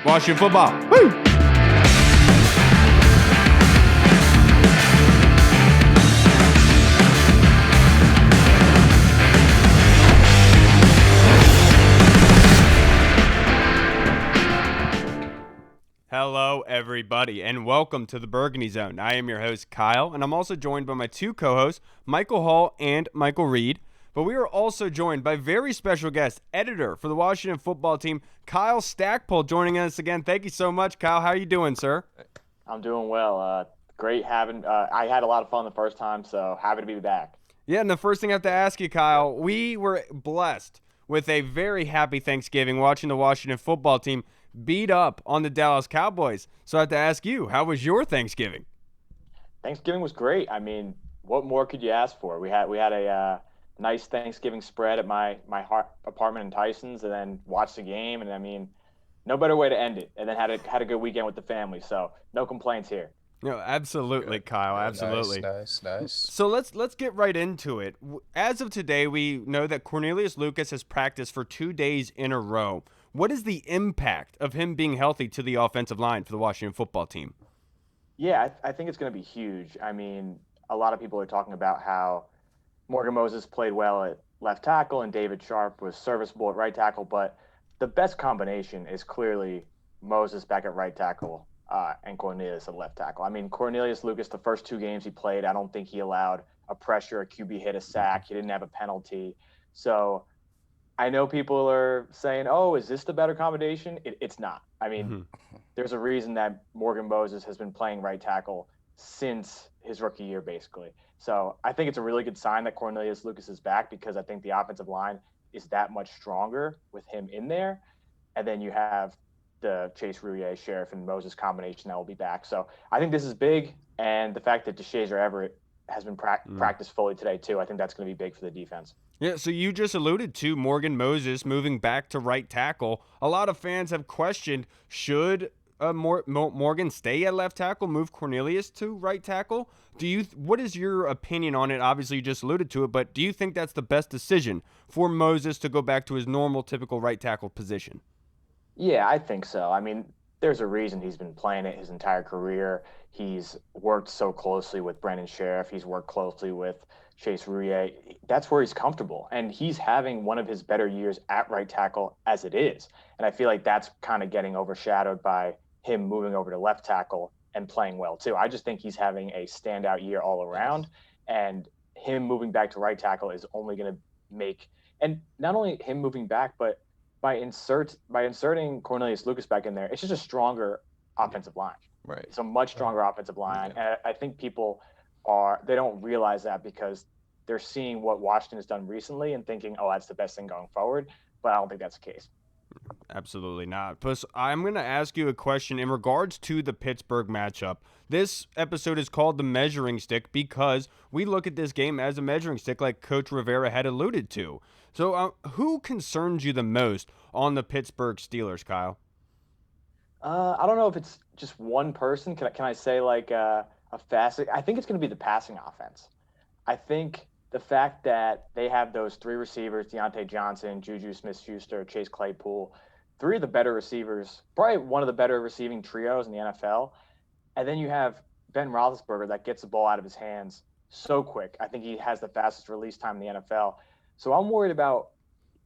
Washington football. Woo! Hello, everybody, and welcome to the Burgundy Zone. I am your host, Kyle, and I'm also joined by my two co-hosts, Michael Hall and Michael Reed. But we are also joined by very special guest, editor for the Washington football team, Kyle Stackpole, joining us again. Thank you so much, Kyle. How are you doing, sir? I'm doing well. Great having. I had a lot of fun the first time, so happy to be back. Yeah, and the first thing I have to ask you, Kyle, we were blessed with a very happy Thanksgiving watching the Washington football team beat up on the Dallas Cowboys. So I have to ask you, how was your Thanksgiving? Thanksgiving was great. I mean, what more could you ask for? We had a nice Thanksgiving spread at my apartment in Tyson's, and then watched the game. And I mean, no better way to end it. And then had a good weekend with the family. So no complaints here. No, absolutely, Good. Kyle. Absolutely. Nice. So let's get right into it. As of today, we know that Cornelius Lucas has practiced for 2 days in a row. What is the impact of him being healthy to the offensive line for the Washington football team? Yeah, I think it's going to be huge. I mean, a lot of people are talking about how Morgan Moses played well at left tackle and David Sharp was serviceable at right tackle, but the best combination is clearly Moses back at right tackle and Cornelius at left tackle. I mean, Cornelius Lucas, the first 2 games he played, I don't think he allowed a pressure, a QB hit, a sack. He didn't have a penalty. So I know people are saying, oh, is this the better combination? It's not. I mean, there's a reason that Morgan Moses has been playing right tackle since his rookie year, basically. So I think it's a really good sign that Cornelius Lucas is back, because I think the offensive line is that much stronger with him in there. And then you have the Chase Roullier, Sheriff, and Moses combination that will be back. So I think this is big. And the fact that DeShazer Everett has been practiced fully today, too, I think that's going to be big for the defense. Yeah, so you just alluded to Morgan Moses moving back to right tackle. A lot of fans have questioned, should Morgan stay at left tackle, move Cornelius to right tackle? What is your opinion on it? Obviously, you just alluded to it, but do you think that's the best decision for Moses to go back to his normal, typical right tackle position? Yeah, I think so. I mean, there's a reason he's been playing it his entire career. He's worked so closely with Brandon Sheriff. He's worked closely with Chase Roullier. That's where he's comfortable. And he's having one of his better years at right tackle as it is. And I feel like that's kind of getting overshadowed by him moving over to left tackle and playing well too. I just think he's having a standout year all around. And him moving back to right tackle is only going to make, and not only him moving back, but by inserting Cornelius Lucas back in there, it's just a stronger offensive line. Right. It's a much stronger offensive line. Yeah. And I think people they don't realize that, because they're seeing what Washington has done recently and thinking, oh, that's the best thing going forward. But I don't think that's the case. Absolutely not. Plus, I'm going to ask you a question in regards to the Pittsburgh matchup. This episode is called The Measuring Stick because we look at this game as a measuring stick, like Coach Rivera had alluded to. So who concerns you the most on the Pittsburgh Steelers, Kyle? I don't know if it's just one person. Can I say like a facet? I think it's going to be the passing offense. I think the fact that they have those 3 receivers, Deontay Johnson, Juju Smith-Schuster, Chase Claypool, 3 of the better receivers, probably one of the better receiving trios in the NFL. And then you have Ben Roethlisberger that gets the ball out of his hands so quick. I think he has the fastest release time in the NFL. So I'm worried about,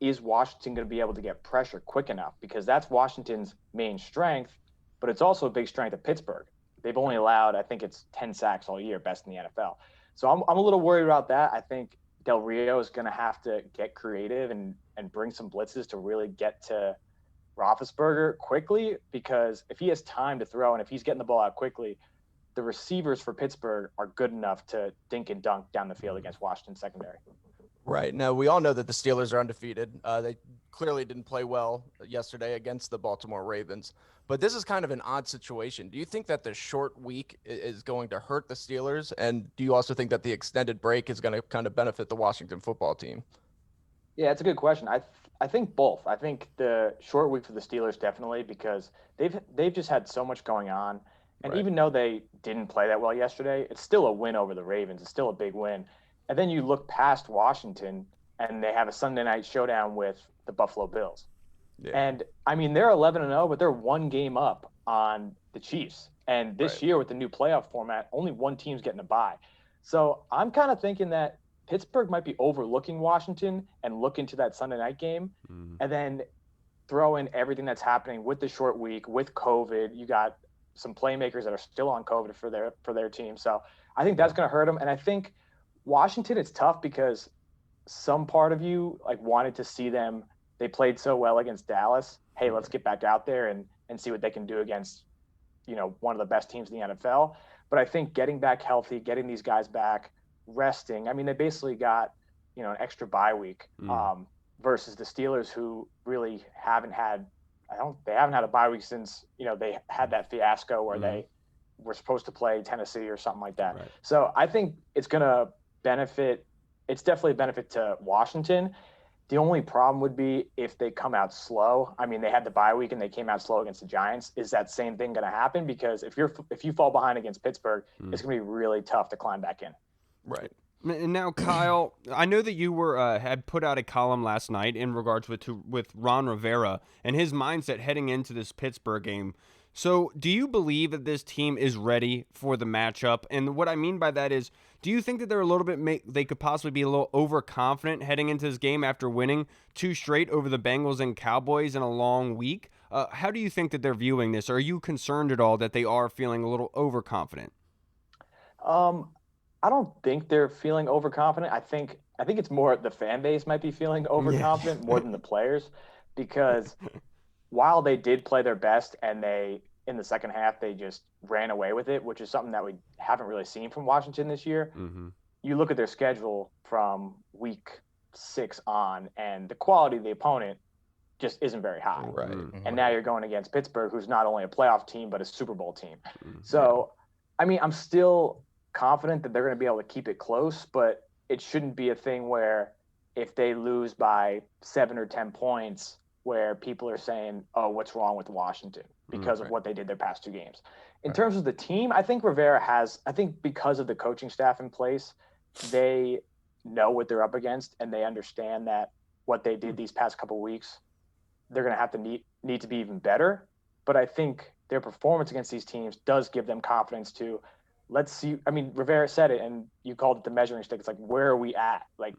is Washington going to be able to get pressure quick enough? Because that's Washington's main strength, but it's also a big strength of Pittsburgh. They've only allowed, I think it's 10 sacks all year, best in the NFL. So I'm a little worried about that. I think Del Rio is going to have to get creative and bring some blitzes to really get to Roethlisberger quickly, because if he has time to throw and if he's getting the ball out quickly, the receivers for Pittsburgh are good enough to dink and dunk down the field against Washington secondary. Right. Now, we all know that the Steelers are undefeated. They clearly didn't play well yesterday against the Baltimore Ravens. But this is kind of an odd situation. Do you think that the short week is going to hurt the Steelers? And do you also think that the extended break is going to kind of benefit the Washington football team? Yeah, it's a good question. I think both. I think the short week for the Steelers definitely, because they've just had so much going on. And Right. even though they didn't play that well yesterday, it's still a win over the Ravens. It's still a big win. And then you look past Washington, and they have a Sunday night showdown with the Buffalo Bills. Yeah. And I mean, they're 11-0, but they're one game up on the Chiefs. And this year with the new playoff format, only one team's getting a bye. So I'm kind of thinking that Pittsburgh might be overlooking Washington and look into that Sunday night game, and then throw in everything that's happening with the short week, with COVID. You got some playmakers that are still on COVID for their team. So I think that's going to hurt them. And I think Washington, it's tough because some part of you like wanted to see them. They played so well against Dallas. Hey, let's get back out there and see what they can do against, one of the best teams in the NFL. But I think getting back healthy, getting these guys back, resting. I mean, they basically got, an extra bye week versus the Steelers, who really haven't had a bye week since, they had that fiasco where they were supposed to play Tennessee or something like that. Right. So I think it's going to benefit. It's definitely a benefit to Washington. The only problem would be if they come out slow. I mean, they had the bye week and they came out slow against the Giants. Is that same thing going to happen? Because if you fall behind against Pittsburgh, it's going to be really tough to climb back in. Right. And now, Kyle, I know that you had put out a column last night in regards with Ron Rivera and his mindset heading into this Pittsburgh game. So do you believe that this team is ready for the matchup? And what I mean by that is, do you think that they're a little bit, they could possibly be a little overconfident heading into this game after winning 2 straight over the Bengals and Cowboys in a long week? How do you think that they're viewing this? Are you concerned at all that they are feeling a little overconfident? I don't think they're feeling overconfident. I think it's more the fan base might be feeling overconfident more than the players, because while they did play their best and in the second half they just ran away with it, which is something that we haven't really seen from Washington this year. You look at their schedule from week 6 on, and the quality of the opponent just isn't very high. Right. And now you're going against Pittsburgh, who's not only a playoff team but a Super Bowl team. So, I mean, I'm still confident that they're going to be able to keep it close, but it shouldn't be a thing where if they lose by 7 or 10 points, where people are saying, oh, what's wrong with Washington because of what they did their past 2 games. In terms of the team, I think Rivera because of the coaching staff in place, they know what they're up against, and they understand that what they did these past couple of weeks, they're going to have to need to be even better. But I think their performance against these teams does give them confidence to, let's see. I mean, Rivera said it, and you called it the measuring stick. It's like, where are we at? Like,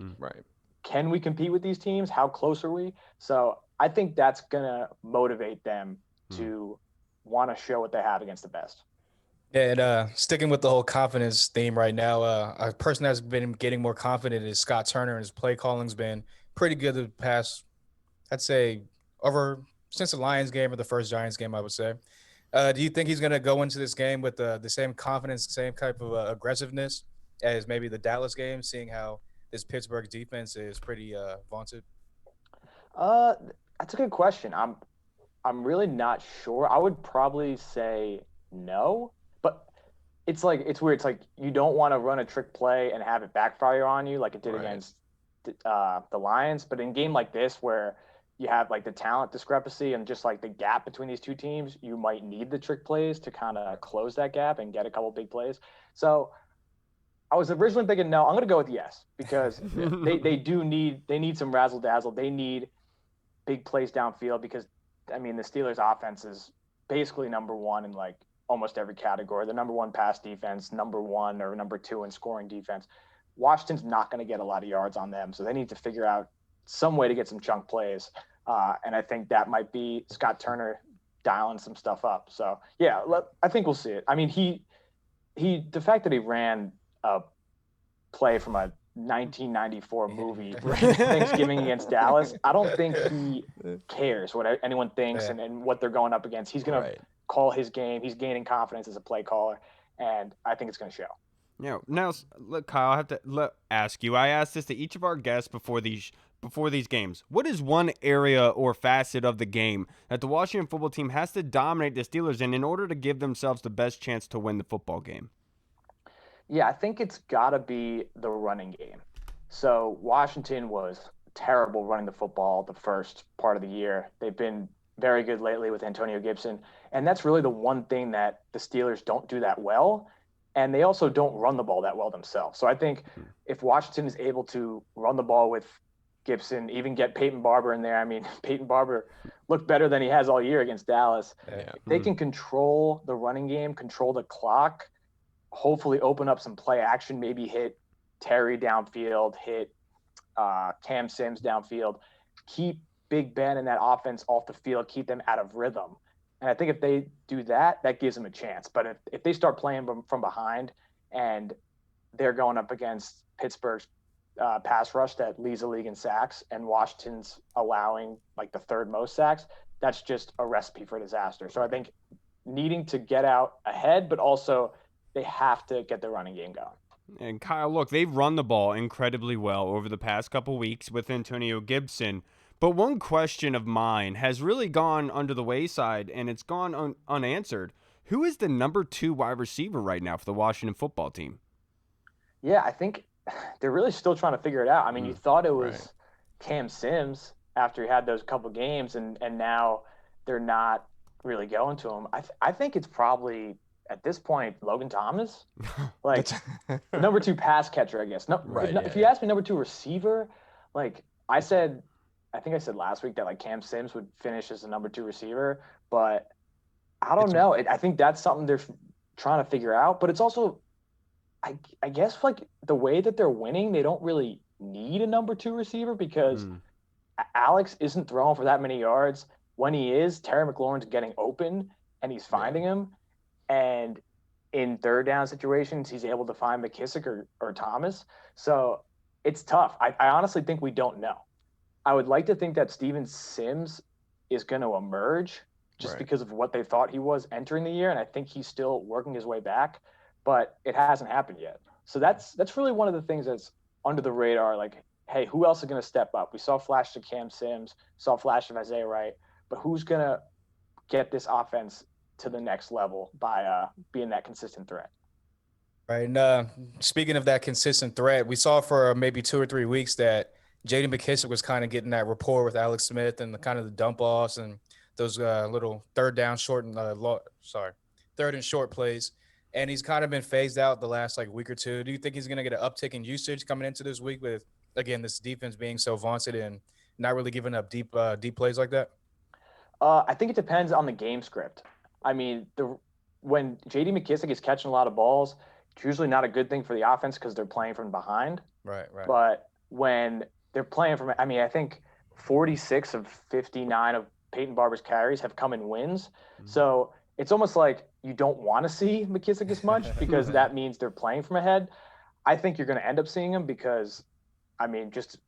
can we compete with these teams? How close are we? So I think that's going to motivate them to want to show what they have against the best. Yeah, and sticking with the whole confidence theme right now, a person that's been getting more confident is Scott Turner, and his play calling's been pretty good the past, I'd say, since the Lions game or the first Giants game, I would say. Do you think he's going to go into this game with the same confidence, same type of aggressiveness as maybe the Dallas game, seeing how this Pittsburgh defense is pretty vaunted? That's a good question. I'm really not sure. I would probably say no, but it's weird. It's like you don't want to run a trick play and have it backfire on you like it did against the Lions. But in a game like this, where you have like the talent discrepancy and just like the gap between these 2 teams, you might need the trick plays to kind of close that gap and get a couple big plays. So I was originally thinking no. I'm going to go with yes, because they need some razzle dazzle. They need big plays downfield, because I mean the Steelers offense is basically number 1 in like almost every category. The number 1 pass defense, number 1 or number 2 in scoring defense. Washington's not going to get a lot of yards on them, so they need to figure out some way to get some chunk plays. And I think that might be Scott Turner dialing some stuff up. So yeah, I think we'll see it. I mean, the fact that he ran a play from a 1994 movie Thanksgiving against Dallas, I don't think he cares what anyone thinks and what they're going up against. He's going to call his game. He's gaining confidence as a play caller, and I think it's going to show. Yeah. Now, look, Kyle, I have to ask you. I asked this to each of our guests before these games. What is one area or facet of the game that the Washington football team has to dominate the Steelers in order to give themselves the best chance to win the football game? Yeah, I think it's got to be the running game. So Washington was terrible running the football the first part of the year. They've been very good lately with Antonio Gibson, and that's really the one thing that the Steelers don't do that well, and they also don't run the ball that well themselves. So I think if Washington is able to run the ball with Gibson, even get Peyton Barber in there. I mean, Peyton Barber looked better than he has all year against Dallas. Yeah. If they can control the running game, control the clock, hopefully open up some play action, maybe hit Terry downfield, hit Cam Sims downfield, keep Big Ben and that offense off the field, keep them out of rhythm. And I think if they do that, that gives them a chance. But if they start playing from behind and they're going up against Pittsburgh's pass rush that leads the league in sacks and Washington's allowing like the third most sacks, that's just a recipe for disaster. So I think needing to get out ahead, but also they have to get the running game going. And Kyle, look, they've run the ball incredibly well over the past couple weeks with Antonio Gibson. But one question of mine has really gone under the wayside, and it's gone unanswered. Who is the number 2 wide receiver right now for the Washington football team? Yeah, I think they're really still trying to figure it out. I mean, you thought it was Cam Sims after he had those couple games, and now they're not really going to him. I think it's probably – at this point, Logan Thomas, like number 2 pass catcher, I guess. No, if you ask me number 2 receiver, like I think I said last week that like Cam Sims would finish as the number 2 receiver, but I don't know. I think that's something they're trying to figure out. But it's also, I guess like the way that they're winning, they don't really need a number 2 receiver because Alex isn't throwing for that many yards. When he is, Terry McLaurin's getting open and he's finding him. And in third down situations, he's able to find McKissick or Thomas. So it's tough. I honestly think we don't know. I would like to think that Steven Sims is going to emerge just because of what they thought he was entering the year. And I think he's still working his way back, but it hasn't happened yet. So that's really one of the things that's under the radar. Like, hey, who else is going to step up? We saw flash of Cam Sims, saw flash of Isaiah Wright, but who's going to get this offense to the next level by being that consistent threat? Right. And speaking of that consistent threat, we saw for maybe 2 or 3 weeks that J.D. McKissick was kind of getting that rapport with Alex Smith and the kind of the dump offs and those little third and short plays. And he's kind of been phased out the last like week or two. Do you think he's going to get an uptick in usage coming into this week with, again, this defense being so vaunted and not really giving up deep plays like that? I think it depends on the game script. I mean, when J.D. McKissick is catching a lot of balls, it's usually not a good thing for the offense because they're playing from behind. Right. But when they're playing from – I mean, I think 46 of 59 of Peyton Barber's carries have come in wins. Mm-hmm. So it's almost like you don't want to see McKissick as much because that means they're playing from ahead. I think you're going to end up seeing him because, I mean, just –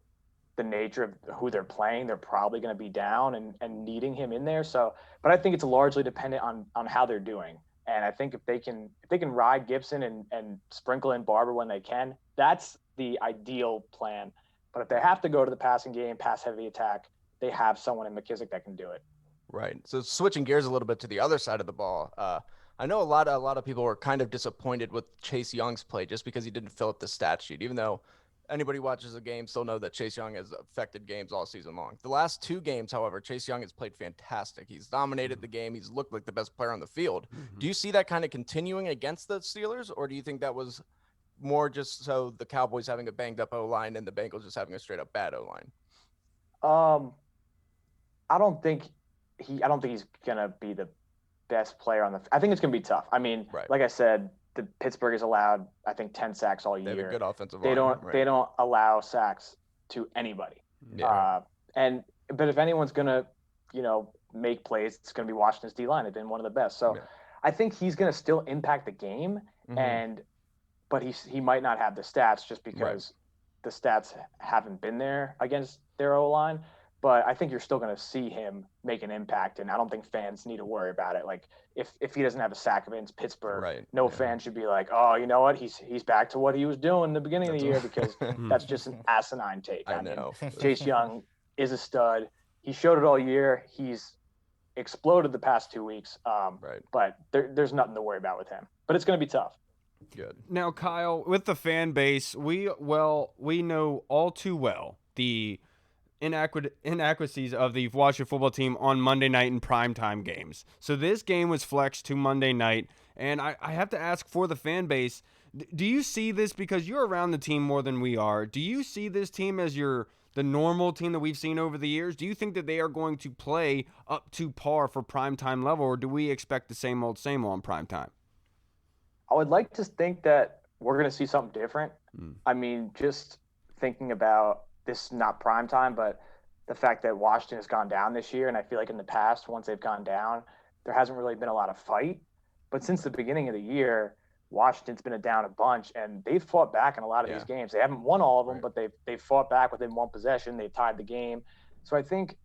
the nature of who they're playing, they're probably going to be down and needing him in there. So, but I think it's largely dependent on how they're doing. And I think if they can ride Gibson and sprinkle in Barber when they can, that's the ideal plan. But if they have to go to the passing game, pass heavy attack, they have someone in McKissick that can do it. Right. So switching gears a little bit to the other side of the ball, I know a lot of people were kind of disappointed with Chase Young's play just because he didn't fill up the stat sheet, even though anybody watches a game still know that Chase Young has affected games all season long. The last 2 games, however, Chase Young has played fantastic. He's dominated the game. He's looked like the best player on the field. Mm-hmm. Do you see that kind of continuing against the Steelers, or do you think that was more just so the Cowboys having a banged up O-line and the Bengals just having a straight up bad O-line? I don't think he's gonna be the best player on the. I think it's gonna be tough. I mean, like I said, Pittsburgh is allowed, I think, 10 sacks all year. They have a good offensive line. Right. They don't allow sacks to anybody. Yeah. But if anyone's gonna, make plays, it's gonna be Washington's D-line. They've been one of the best. So I think he's gonna still impact the game, but he might not have the stats just because the stats haven't been there against their O-line. But I think you're still going to see him make an impact, and I don't think fans need to worry about it. Like, if he doesn't have a sack against Pittsburgh, fan should be like, oh, you know what, he's back to what he was doing in the beginning of the year, because that's just an asinine take. I know. Chase Young is a stud. He showed it all year. He's exploded the past 2 weeks, but there's nothing to worry about with him. But it's going to be tough. Good. Now, Kyle, with the fan base, we know all too well the inadequacies of the Washington football team on Monday night in primetime games. So this game was flexed to Monday night, and I have to ask for the fan base, do you see this, because you're around the team more than we are, do you see this team as the the normal team that we've seen over the years? Do you think that they are going to play up to par for primetime level, or do we expect the same old on primetime? I would like to think that we're going to see something different. I mean, just thinking about this, not prime time, but the fact that Washington has gone down this year. And I feel like in the past, once they've gone down, there hasn't really been a lot of fight. But since the beginning of the year, Washington's been down a bunch, and they've fought back in a lot of these games. They haven't won all of them, but they've fought back within one possession. They tied the game. So I think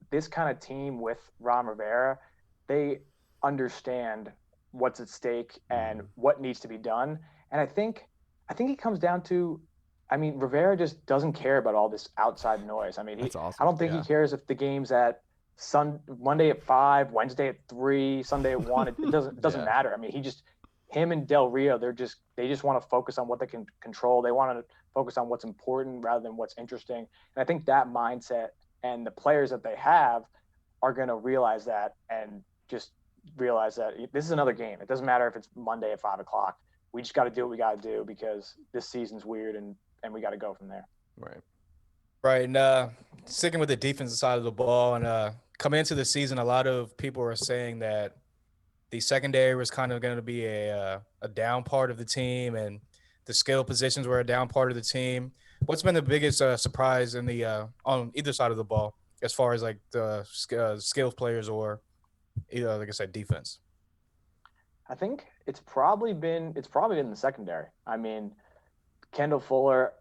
this kind of team with Ron Rivera, they understand what's at stake and what needs to be done. And I think it comes down to, I mean, Rivera just doesn't care about all this outside noise. I mean, That's awesome. I don't think he cares if the game's at Monday at 5, Wednesday at 3, Sunday at 1. It doesn't matter. I mean, him and Del Rio, they just want to focus on what they can control. They want to focus on what's important rather than what's interesting. And I think that mindset and the players that they have are going to realize that and just realize that this is another game. It doesn't matter if it's Monday at 5 o'clock. We just got to do what we got to do because this season's weird and we got to go from there. Right. And sticking with the defensive side of the ball, and coming into the season, a lot of people are saying that the secondary was kind of going to be a down part of the team, and the skill positions were a down part of the team. What's been the biggest surprise in the on either side of the ball as far as like the skilled players or either, like I said, defense? I think it's probably been the secondary. I mean, Kendall Fuller,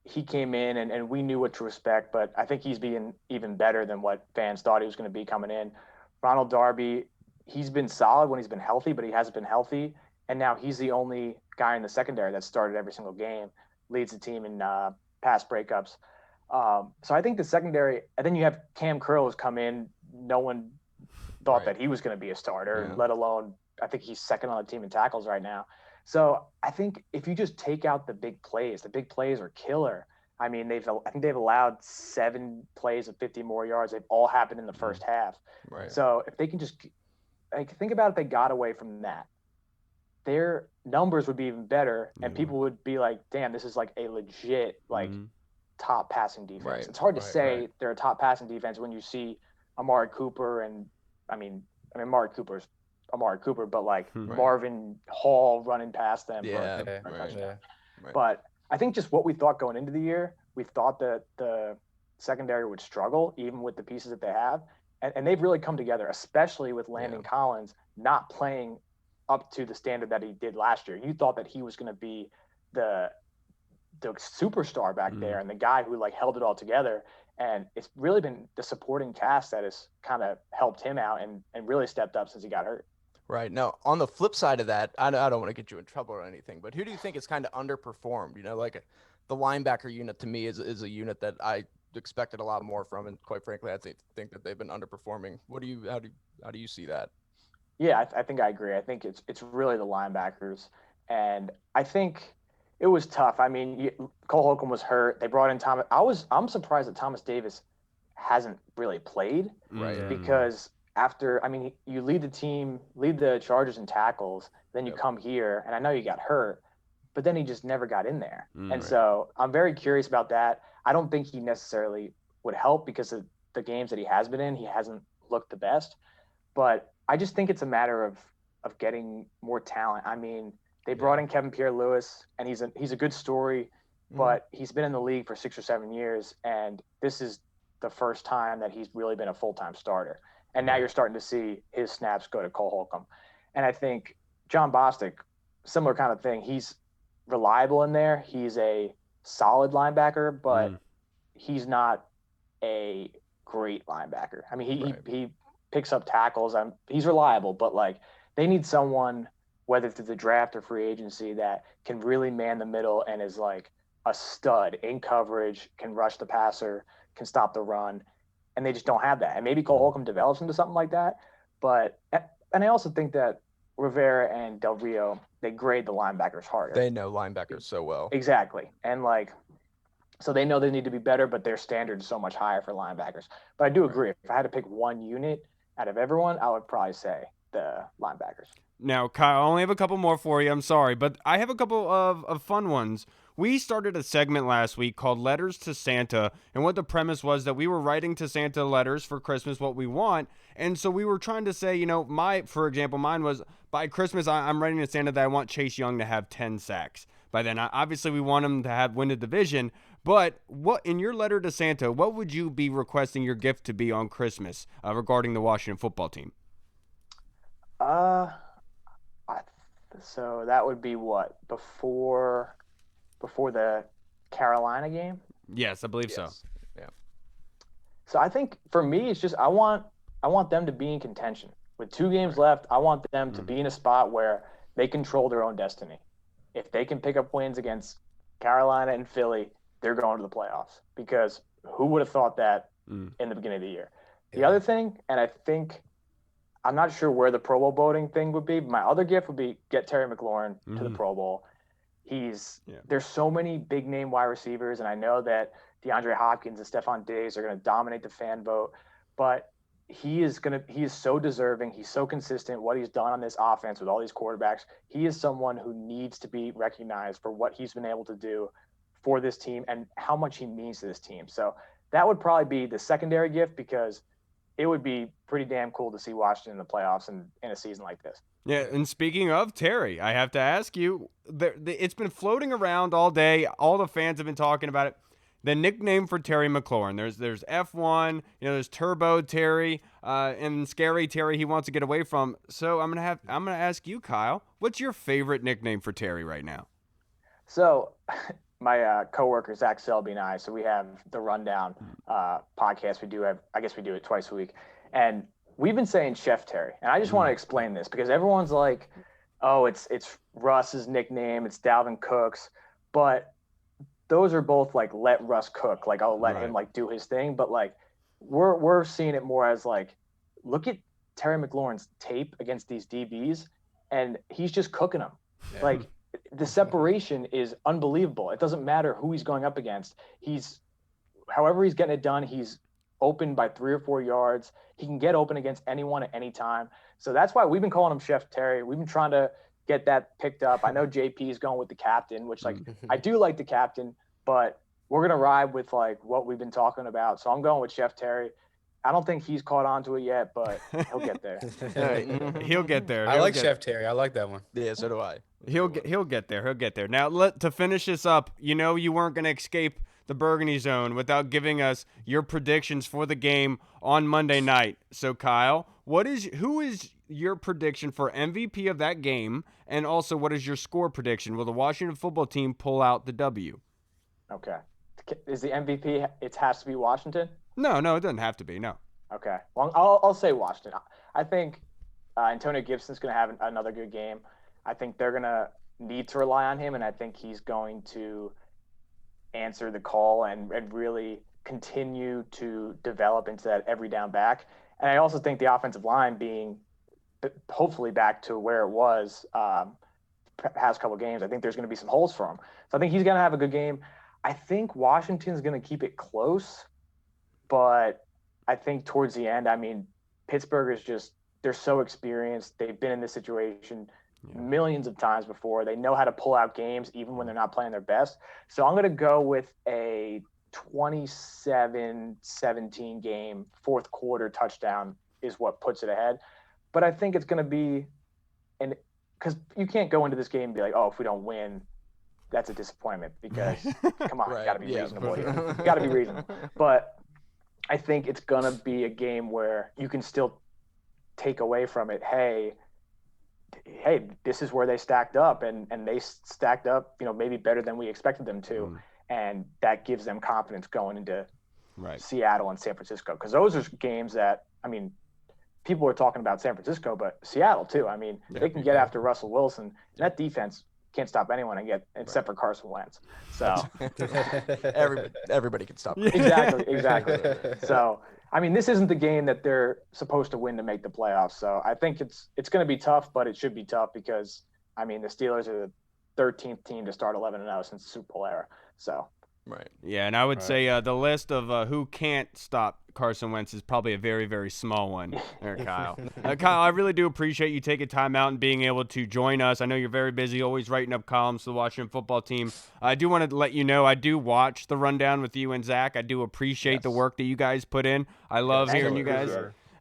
he came in and we knew what to expect, but I think he's being even better than what fans thought he was going to be coming in. Ronald Darby, he's been solid when he's been healthy, but he hasn't been healthy. And now he's the only guy in the secondary that started every single game, leads the team in pass breakups. So I think the secondary, and then you have Cam Curl who's come in. No one thought that he was going to be a starter, let alone I think he's second on the team in tackles right now. So I think if you just take out the big plays are killer. I mean, I think they've allowed 7 plays of 50 more yards. They've all happened in the first half. So if they can just think about if they got away from that, their numbers would be even better, and people would be like, "Damn, this is like a legit top passing defense." It's hard to say they're a top passing defense when you see Amari Cooper and I mean Amari Cooper's Amari Cooper, but like Marvin Hall running past them. But I think just what we thought going into the year, we thought that the secondary would struggle even with the pieces that they have. And they've really come together, especially with Landon Collins not playing up to the standard that he did last year. You thought that he was going to be the superstar back there and the guy who like held it all together. And it's really been the supporting cast that has kind of helped him out and really stepped up since he got hurt. Right. Now, on the flip side of that, I don't want to get you in trouble or anything, but who do you think is kind of underperformed? You know, like the linebacker unit to me is a unit that I expected a lot more from, and quite frankly, I think that they've been underperforming. How do you see that? Yeah, I think I agree. I think it's really the linebackers, and I think it was tough. I mean, Cole Holcomb was hurt. They brought in Thomas. I'm surprised that Thomas Davis hasn't really played, because after, I mean, you lead the Chargers in tackles, then you come here, and I know you got hurt, but then he just never got in there. And so I'm very curious about that. I don't think he necessarily would help because of the games that he has been in. He hasn't looked the best, but I just think it's a matter of getting more talent. I mean, they brought in Kevin Pierre-Louis, and he's a good story, but he's been in the league for 6 or 7 years, and this is the first time that he's really been a full-time starter. And now you're starting to see his snaps go to Cole Holcomb. And I think John Bostic, similar kind of thing. He's reliable in there. He's a solid linebacker, but he's not a great linebacker. I mean, he picks up tackles. He's reliable, but like they need someone, whether through the draft or free agency, that can really man the middle and is like a stud in coverage, can rush the passer, can stop the run. And they just don't have that. And maybe Cole Holcomb develops into something like that. And I also think that Rivera and Del Rio, they grade the linebackers harder. They know linebackers so well. Exactly. And like, so they know they need to be better, but their standard is so much higher for linebackers. But I do agree. If I had to pick one unit out of everyone, I would probably say the linebackers. Now, Kyle, I only have a couple more for you. I'm sorry, but I have a couple of fun ones. we started a segment last week called Letters to Santa, and what the premise was that we were writing to Santa letters for Christmas, what we want. And so we were trying to say, you know, for example, mine was, by Christmas, I'm writing to Santa that I want Chase Young to have 10 sacks. By then, obviously, we want him to win the division. But what, in your letter to Santa, what would you be requesting your gift to be on Christmas regarding the Washington football team? So that would be what, before the Carolina game? Yes, I believe so. Yeah. So I think for me, it's just I want them to be in contention. With 2 games left, I want them to be in a spot where they control their own destiny. If they can pick up wins against Carolina and Philly, they're going to the playoffs. Because who would have thought that in the beginning of the year? The other thing, and I think I'm not sure where the Pro Bowl voting thing would be, but my other gift would be get Terry McLaurin to the Pro Bowl. There's so many big name wide receivers, and I know that DeAndre Hopkins and Stephon Diggs are going to dominate the fan vote, but he is so deserving. He's so consistent. What he's done on this offense with all these quarterbacks, he is someone who needs to be recognized for what he's been able to do for this team and how much he means to this team. So that would probably be the secondary gift, because it would be pretty damn cool to see Washington in the playoffs in a season like this. Yeah, and speaking of Terry, I have to ask you, it's been floating around all day. All the fans have been talking about it. The nickname for Terry McLaurin. There's F1, there's Turbo Terry, and Scary Terry he wants to get away from. So I'm gonna ask you, Kyle, what's your favorite nickname for Terry right now? So my coworker Zach Selby and I, so we have the Rundown podcast. I guess we do it twice a week, and we've been saying Chef Terry. And I just want to explain this, because everyone's like, oh, it's Russ's nickname, it's Dalvin Cook's, but those are both like, let Russ cook. Like, I'll let him like do his thing. But like, we're seeing it more as like, look at Terry McLaurin's tape against these DBs, and he's just cooking them. Yeah. Like, the separation is unbelievable. It doesn't matter who he's going up against. However he's getting it done, he's open by 3 or 4 yards. He can get open against anyone at any time. So that's why we've been calling him Chef Terry. We've been trying to get that picked up. I know JP is going with the captain, which like I do like the captain, but we're going to ride with like what we've been talking about. So I'm going with Chef Terry. I don't think he's caught on to it yet, but he'll get there. He'll get there. I like Chef Terry. I like that one. Yeah, so do I. He'll get there. He'll get there. Now, to finish this up, you weren't going to escape the Burgundy Zone without giving us your predictions for the game on Monday night. So, Kyle, who is your prediction for MVP of that game, and also what is your score prediction? Will the Washington football team pull out the W? Okay. Is the MVP? It has to be Washington? No, it doesn't have to be. No. Okay. Well, I'll say Washington. I think Antonio Gibson's going to have another good game. I think they're going to need to rely on him, and I think he's going to answer the call and really continue to develop into that every down back. And I also think the offensive line being hopefully back to where it was past couple of games, I think there's going to be some holes for him. So I think he's going to have a good game. I think Washington's going to keep it close, but I think towards the end, I mean, Pittsburgh is they're so experienced. They've been in this situation millions of times before. They know how to pull out games even when they're not playing their best. So I'm going to go with a 27-17 game, fourth quarter touchdown is what puts it ahead. But I think it's going to be because you can't go into this game and be like, oh, if we don't win, that's a disappointment, because come on, you got to be reasonable here. You got to be reasonable. But I think it's going to be a game where you can still take away from it, hey, this is where they stacked up, and they stacked up, maybe better than we expected them to. And that gives them confidence going into Seattle and San Francisco. Because those are games that, I mean, people are talking about San Francisco, but Seattle too. I mean, they can get after Russell Wilson. That defense can't stop anyone except for Carson Wentz. So everybody can stop. Exactly. So, I mean, this isn't the game that they're supposed to win to make the playoffs. So I think it's going to be tough, but it should be tough because, I mean, the Steelers are the 13th team to start 11-0 since the Super Bowl era. So. Right. Yeah, and I would say the list of who can't stop Carson Wentz is probably a very, very small one there, Kyle. Kyle, I really do appreciate you taking time out and being able to join us. I know you're very busy, always writing up columns for the Washington football team. I do want to let you know I do watch the rundown with you and Zach. I do appreciate the work that you guys put in. I love hearing you guys.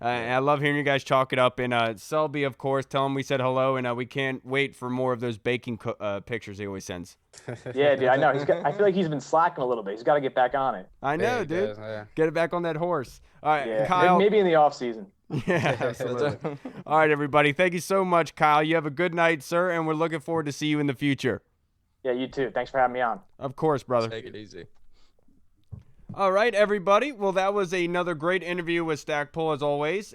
I love hearing you guys chalk it up. And Selby, of course, tell him we said hello, and we can't wait for more of those baking pictures he always sends. Yeah, dude, I know. I feel like he's been slacking a little bit. He's got to get back on it. I know, dude. Get it back on that horse. All right, Kyle. Maybe in the off season. Yeah, absolutely. All right, everybody. Thank you so much, Kyle. You have a good night, sir, and we're looking forward to see you in the future. Yeah, you too. Thanks for having me on. Of course, brother. Take it easy. All right, everybody. Well, that was another great interview with Stackpole, as always.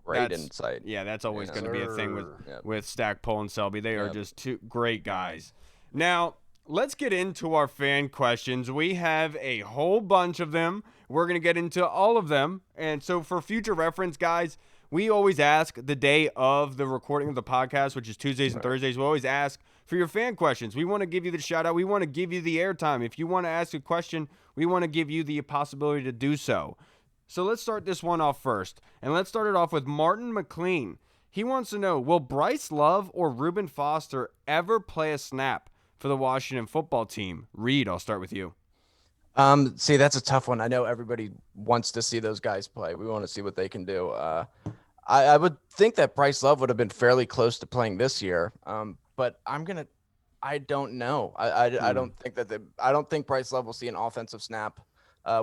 Great insight. Yeah, that's always going to be a thing with Stackpole and Selby. They are just two great guys. Now, let's get into our fan questions. We have a whole bunch of them. We're going to get into all of them. And so for future reference, guys, we always ask the day of the recording of the podcast, which is Tuesdays and Thursdays. We always ask for your fan questions. We want to give you the shout out. We want to give you the airtime. If you want to ask a question, we want to give you the possibility to do so. So let's start this one off first. And let's start it off with Martin McLean. He wants to know, will Bryce Love or Reuben Foster ever play a snap for the Washington football team? Reed, I'll start with you. See, that's a tough one. I know everybody wants to see those guys play. We want to see what they can do. I would think that Bryce Love would have been fairly close to playing this year. But I don't know. I don't think I don't think Bryce Love will see an offensive snap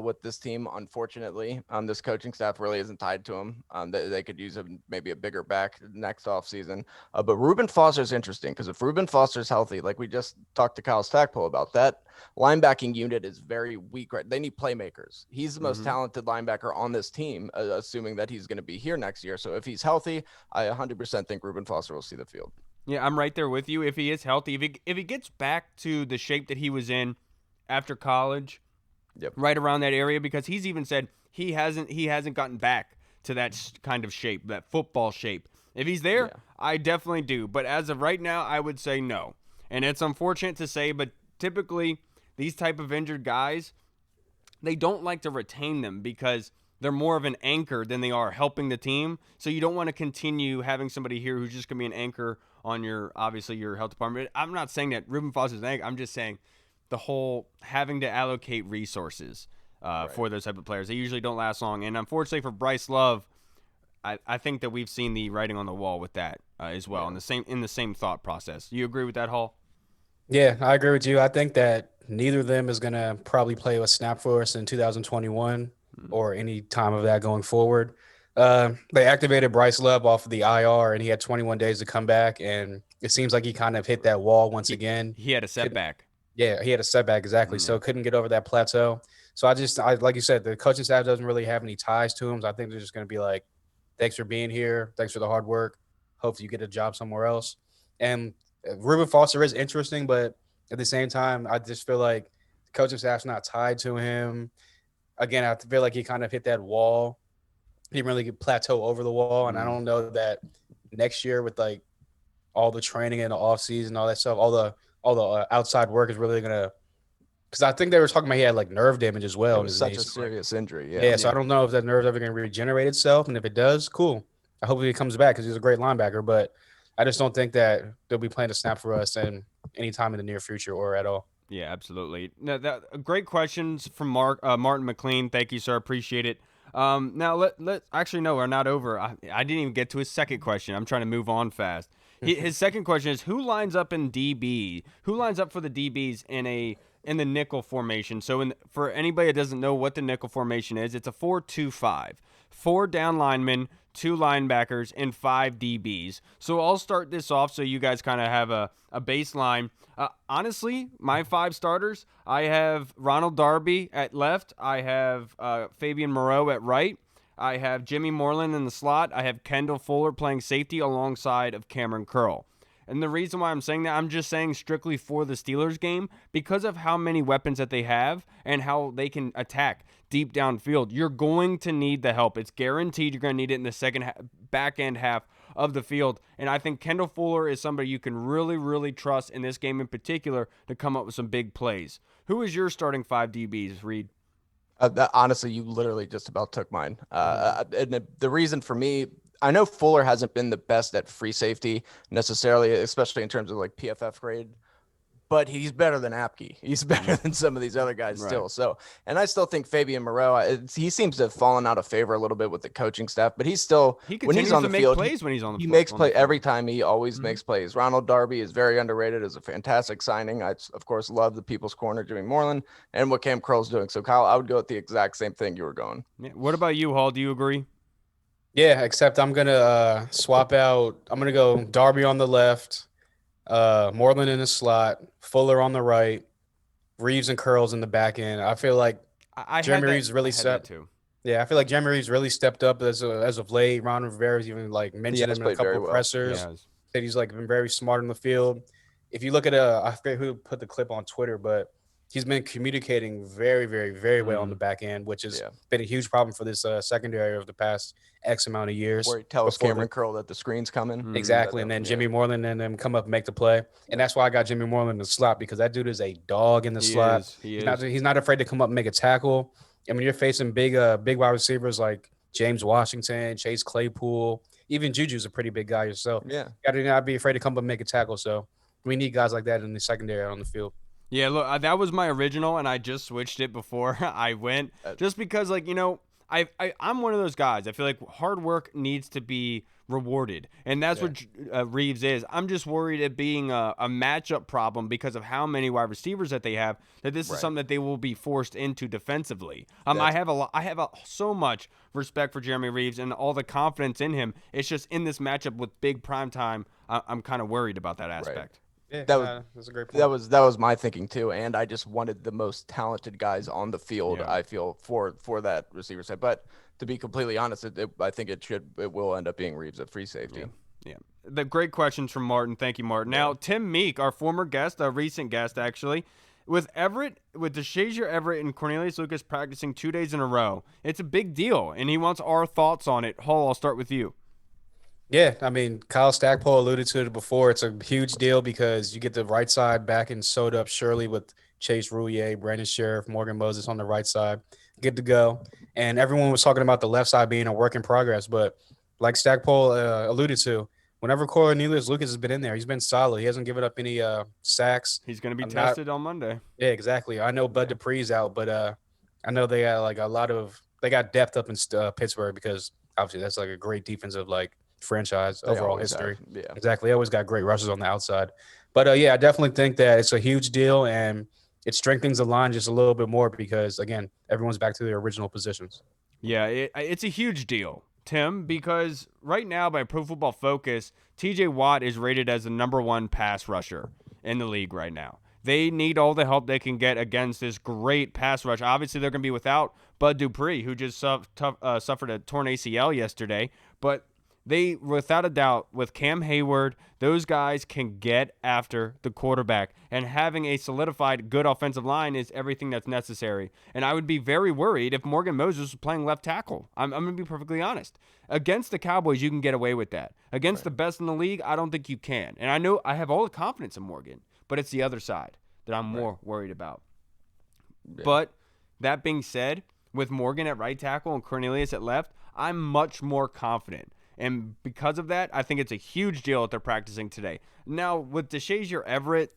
with this team. Unfortunately, this coaching staff really isn't tied to him. They could use maybe a bigger back next offseason. But Reuben Foster is interesting because if Reuben Foster is healthy, like we just talked to Kyle Stackpole about, that linebacking unit is very weak. Right? They need playmakers. He's the most talented linebacker on this team, assuming that he's going to be here next year. So if he's healthy, I 100% think Reuben Foster will see the field. Yeah, I'm right there with you. If he is healthy, if he gets back to the shape that he was in after college, right around that area, because he's even said he hasn't gotten back to that kind of shape, that football shape. If he's there, I definitely do. But as of right now, I would say no. And it's unfortunate to say, but typically these type of injured guys, they don't like to retain them because they're more of an anchor than they are helping the team. So you don't want to continue having somebody here who's just going to be an anchor on your health department. I'm not saying that Reuben Foster's an anchor. I'm just saying the whole having to allocate resources for those type of players. They usually don't last long. And unfortunately for Bryce Love, I think that we've seen the writing on the wall with that as well, in the same thought process. You agree with that, Hall? Yeah, I agree with you. I think that neither of them is going to probably play a snap for us in 2021 or any time of that going forward. They activated Bryce Love off of the IR, and he had 21 days to come back, and it seems like he kind of hit that wall once again. He had a setback. Yeah, he had a setback, exactly. So couldn't get over that plateau. So I like you said, the coaching staff doesn't really have any ties to him. So I think they're just going to be like, thanks for being here. Thanks for the hard work. Hopefully you get a job somewhere else. And Reuben Foster is interesting, but at the same time, I just feel like the coaching staff's not tied to him. Again, I feel like he kind of hit that wall. He didn't really get plateau over the wall. And I don't know that next year with like all the training in the off season, all that stuff, all the outside work is really going to, because I think they were talking about he had like nerve damage as well. It was such a serious injury. Yeah. So I don't know if that nerve's ever going to regenerate itself. And if it does, cool. I hope he comes back because he's a great linebacker, but I just don't think that they'll be playing a snap for us in any time in the near future or at all. Yeah, absolutely. No, great questions from Martin McLean. Thank you, sir. Appreciate it. Now let actually no, we're not over. I didn't even get to his second question. I'm trying to move on fast. His second question is, who lines up in DB? Who lines up for the DBs in the nickel formation? So for anybody that doesn't know what the nickel formation is, it's a 4-2-5. 4 down linemen, 2 linebackers, and 5 DBs. So I'll start this off so you guys kind of have a baseline. Honestly, my 5 starters, I have Ronald Darby at left. I have Fabian Moreau at right. I have Jimmy Moreland in the slot. I have Kendall Fuller playing safety alongside of Cameron Curl. And the reason why I'm saying that, I'm just saying strictly for the Steelers game because of how many weapons that they have and how they can attack deep downfield. You're going to need the help. It's guaranteed you're going to need it in the second back end half of the field. And I think Kendall Fuller is somebody you can really, really trust in this game in particular to come up with some big plays. Who is your starting 5 DBs, Reed? Honestly, you literally just about took mine. And the reason for me, I know Fuller hasn't been the best at free safety necessarily, especially in terms of like PFF grade, but he's better than Apke. He's better than some of these other guys Right. still. So, and I still think Fabian Moreau, he seems to have fallen out of favor a little bit with the coaching staff, but he's still, He when he's continues on to the make field, plays when he's on the he field. makes play every time. He always Mhm. makes plays. Ronald Darby is very underrated as a fantastic signing. I, of course, love the People's Corner, Jimmy Moreland, and what Cam Kroll's doing. So, Kyle, I would go with the exact same thing you were going. Yeah. What about you, Hall? Do you agree? Yeah, except I'm gonna swap out. I'm gonna go Darby on the left, Moreland in the slot, Fuller on the right, Reeves and Curls in the back end. I feel like I had Jeremy that. Reeves really I had that stepped. too. Yeah, I feel like Jeremy Reeves really stepped up as of late. Ron Rivera's even like He mentioned has him in a played very couple of well. pressers. Yes. Said he's like been very smart on the field. If you look at I forget who put the clip on Twitter, but he's been communicating very, very, very well on the back end, which has been a huge problem for this secondary over the past X amount of years. Where he tells before Cameron Curl that the screen's coming. Exactly, and then Jimmy Moreland and them come up and make the play, and that's why I got Jimmy Moreland in the slot because that dude is a dog in the slot. He's not afraid to come up and make a tackle. I mean, you're facing big wide receivers like James Washington, Chase Claypool, even Juju's a pretty big guy yourself. Yeah, got to not be afraid to come up and make a tackle. So we need guys like that in the secondary on the field. Yeah, look, that was my original, and I just switched it before I went, just because, like, I'm one of those guys. I feel like hard work needs to be rewarded, and that's what Reeves is. I'm just worried it being a matchup problem because of how many wide receivers that they have. That this is something that they will be forced into defensively. I have so much respect for Jeremy Reeves and all the confidence in him. It's just in this matchup with big prime time, I'm kind of worried about that aspect. Right. Yeah, that's a great point. That was my thinking too, and I just wanted the most talented guys on the field. I feel for that receiver side, but to be completely honest, I think it will end up being Reeves at free safety. Yeah. The great questions from Martin. Thank you, Martin. Now, Tim Meek, our former guest, a recent guest actually, with DeShazier Everett and Cornelius Lucas practicing 2 days in a row, it's a big deal, and he wants our thoughts on it. Hall, I'll start with you. Yeah, I mean, Kyle Stackpole alluded to it before. It's a huge deal because you get the right side back and sewed up surely with Chase Roulier, Brandon Sheriff, Morgan Moses on the right side. Good to go. And everyone was talking about the left side being a work in progress. But like Stackpole alluded to, whenever Cornelius Lucas has been in there, he's been solid. He hasn't given up any sacks. He's going to be tested on Monday. Yeah, exactly. I know Bud Dupree's out, but I know they got like they got depth up in Pittsburgh because obviously that's like a great defensive franchise overall history. Yeah, exactly. They always got great rushes on the outside. But I definitely think that it's a huge deal and it strengthens the line just a little bit more because again, everyone's back to their original positions. Yeah, it's a huge deal, Tim, because right now by Pro Football Focus, TJ Watt is rated as the number 1 pass rusher in the league right now. They need all the help they can get against this great pass rush. Obviously, they're going to be without Bud Dupree, who just suffered a torn ACL yesterday, but they, without a doubt, with Cam Hayward, those guys can get after the quarterback. And having a solidified good offensive line is everything that's necessary. And I would be very worried if Morgan Moses was playing left tackle. I'm going to be perfectly honest. Against the Cowboys, you can get away with that. Against the best in the league, I don't think you can. And I know I have all the confidence in Morgan, but it's the other side that I'm more worried about. Yeah. But that being said, with Morgan at right tackle and Cornelius at left, I'm much more confident. And because of that, I think it's a huge deal that they're practicing today. Now, with DeShazier Everett,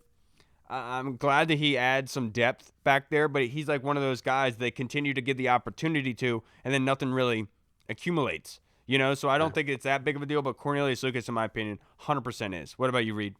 I'm glad that he adds some depth back there, but he's like one of those guys they continue to give the opportunity to, and then nothing really accumulates. So I don't think it's that big of a deal, but Cornelius Lucas, in my opinion, 100% is. What about you, Reed?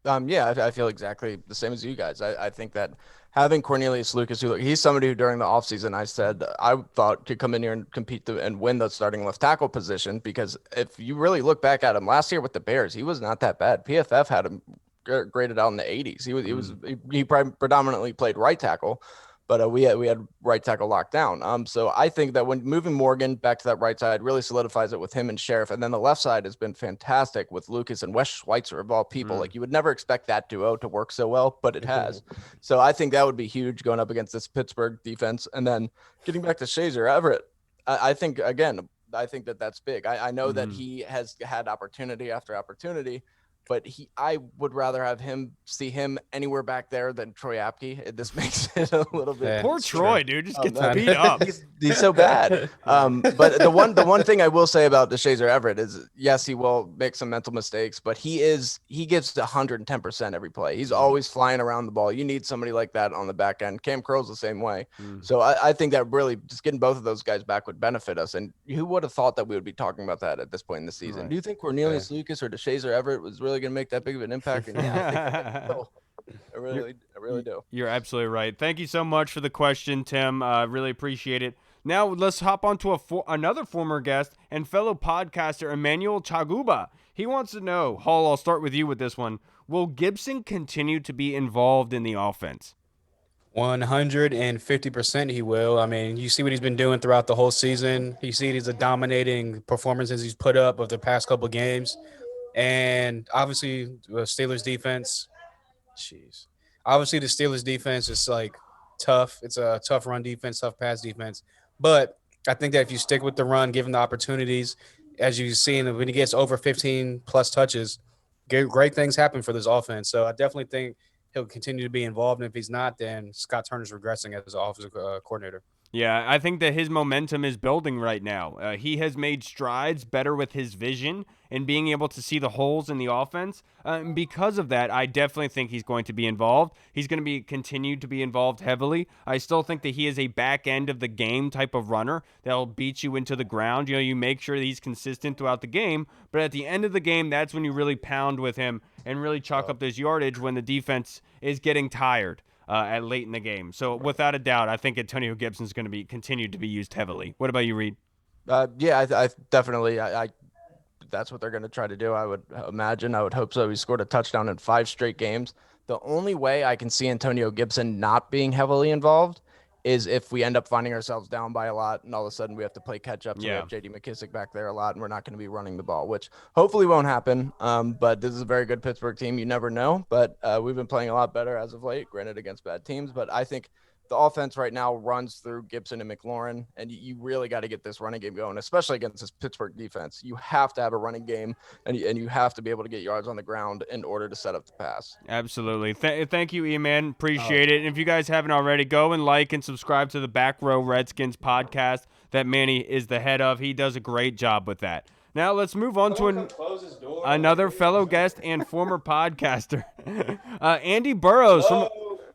I feel exactly the same as you guys. I think that having Cornelius Lucas, he's somebody who during the offseason I said I thought could come in here and compete and win the starting left tackle position, because if you really look back at him last year with the Bears, he was not that bad. PFF had him graded out in the 80s. He predominantly played right tackle, but we had right tackle locked down. So I think that when moving Morgan back to that right side really solidifies it with him and Sheriff, and then the left side has been fantastic with Lucas and Wes Schweitzer of all people. Like you would never expect that duo to work so well, but it has. So I think that would be huge going up against this Pittsburgh defense. And then getting back to DeShazier Everett, I think again, I think that's big. I know that he has had opportunity after opportunity, but I would rather have see him anywhere back there than Troy Apke. This makes it a little bit. Yeah, Poor it's Troy, true. dude, just gets man. beat up. He's so bad. But the one thing I will say about DeShazer Everett is, yes, he will make some mental mistakes, but he gives 110% every play. He's always flying around the ball. You need somebody like that on the back end. Cam Curl's the same way. So I think that really just getting both of those guys back would benefit us. And who would have thought that we would be talking about that at this point in the season? Right. Do you think Cornelius Lucas or DeShazer Everett was really going to make that big of an impact? And yeah, I really do. You're absolutely right. Thank you so much for the question, Tim. Really appreciate it. Now let's hop on to another former guest and fellow podcaster, Emmanuel Chaguba. He wants to know, Hall, I'll start with you with this one. Will Gibson continue to be involved in the offense? 150% he will. I mean, you see what he's been doing throughout the whole season. You see these dominating performances he's put up of the past couple of games. And obviously, the Steelers defense, obviously the Steelers defense is like tough. It's a tough run defense, tough pass defense. But I think that if you stick with the run, given the opportunities, as you've seen, when he gets over 15 plus touches, great things happen for this offense. So I definitely think he'll continue to be involved. And if he's not, then Scott Turner's regressing as an offensive coordinator. Yeah, I think that his momentum is building right now. He has made strides better with his vision and being able to see the holes in the offense. And because of that, I definitely think he's going to be involved. He's going to be continued to be involved heavily. I still think that he is a back end of the game type of runner that'll beat you into the ground. You know, you make sure that he's consistent throughout the game, but at the end of the game, that's when you really pound with him and really chalk up this yardage when the defense is getting tired. At late in the game. So without a doubt, I think Antonio Gibson is going to be continued to be used heavily. What about you, Reed? Yeah, I definitely, that's what they're going to try to do. I would imagine. I would hope so. He scored a touchdown in 5 straight games. The only way I can see Antonio Gibson not being heavily involved is if we end up finding ourselves down by a lot and all of a sudden we have to play catch up. So we have J.D. McKissick back there a lot and we're not going to be running the ball, which hopefully won't happen. But this is a very good Pittsburgh team. You never know. But we've been playing a lot better as of late, granted against bad teams. But I think the offense right now runs through Gibson and McLaurin, and you really got to get this running game going, especially against this Pittsburgh defense. You have to have a running game, and you have to be able to get yards on the ground in order to set up the pass. Absolutely. Thank you, E-Man. Appreciate it. And if you guys haven't already, go and like and subscribe to the Back Row Redskins podcast that Manny is the head of. He does a great job with that. Now let's move on to another fellow guest and former podcaster, Andy Burrows.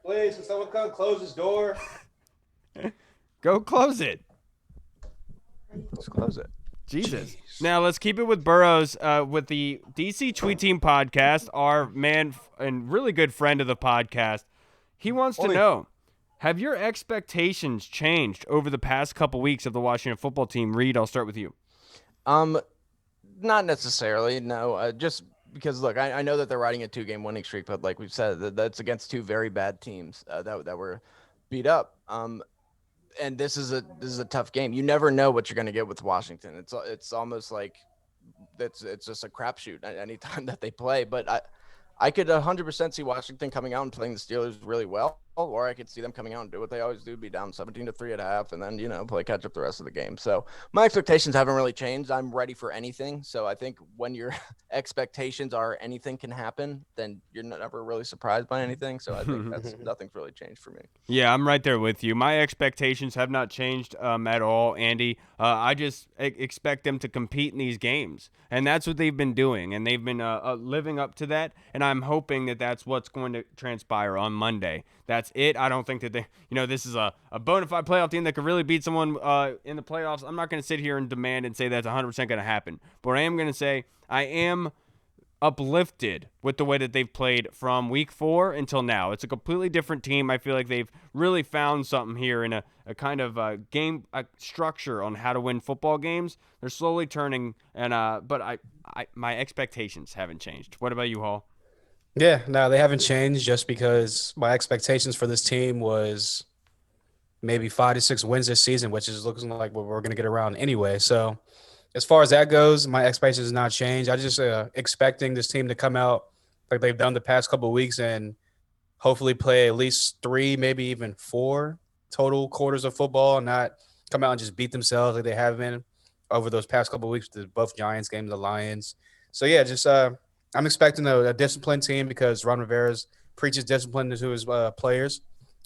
Please, can someone come close his door? Go close it. Let's close it. Jesus. Jeez. Now let's keep it with Burrows with the DC Tweet Team podcast. Our man and really good friend of the podcast. He wants to know, have your expectations changed over the past couple weeks of the Washington football team? Reed, I'll start with you. Not necessarily. No, just because look, I know that they're riding a 2-game winning streak, but like we've said, that's against 2 very bad teams that were beat up. And this is a tough game. You never know what you're going to get with Washington. It's almost like it's just a crapshoot anytime that they play. But I could 100% see Washington coming out and playing the Steelers really well, or I could see them coming out and do what they always do, be down 17-3 at half, and then, play catch up the rest of the game. So my expectations haven't really changed. I'm ready for anything. So I think when your expectations are anything can happen, then you're never really surprised by anything. So I think nothing's really changed for me. Yeah, I'm right there with you. My expectations have not changed at all, Andy. I just expect them to compete in these games, and that's what they've been doing, and they've been living up to that, and I'm hoping that that's what's going to transpire on Monday. That's it. I don't think that this is a bona fide playoff team that could really beat someone in the playoffs. I'm not going to sit here and demand and say that's 100% going to happen, but I am going to say I am uplifted with the way that they've played from week 4 until now. It's a completely different team. I feel like they've really found something here in a kind of game structure on how to win football games. They're slowly turning, and but my expectations haven't changed. What about you, Hall? Yeah, no, they haven't changed just because my expectations for this team was maybe 5 to 6 wins this season, which is looking like what we're going to get around anyway. So as far as that goes, my expectations not changed. I just expecting this team to come out like they've done the past couple of weeks and hopefully play at least 3, maybe even 4 total quarters of football and not come out and just beat themselves like they have been over those past couple of weeks with both Giants games, the Lions. So, yeah, just I'm expecting a disciplined team because Ron Rivera preaches discipline to his players,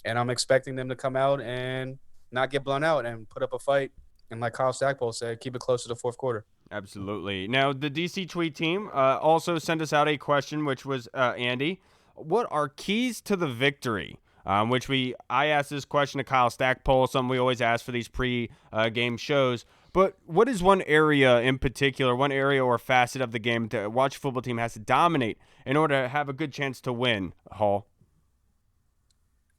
and I'm expecting them to come out and not get blown out and put up a fight. And like Kyle Stackpole said, keep it close to the fourth quarter. Absolutely. Now, the DC Tweet team also sent us out a question, which was Andy, what are keys to the victory? I asked this question to Kyle Stackpole, something we always ask for these pre-game shows. But what is one area in particular, one area or facet of the game that a watch football team has to dominate in order to have a good chance to win, Hall?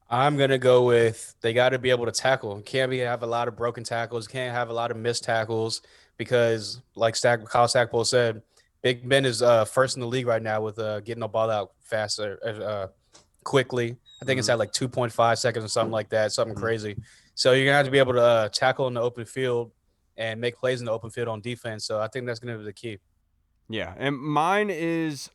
I'm gonna go with they got to be able to tackle. Can't have a lot of broken tackles. Can't have a lot of missed tackles because, like Kyle Stackpole said, Big Ben is first in the league right now with getting the ball out faster, quickly. I think it's at like 2.5 seconds or something like that, something crazy. So you're gonna have to be able to tackle in the open field and make plays in the open field on defense. So I think that's gonna be the key. Yeah, and mine is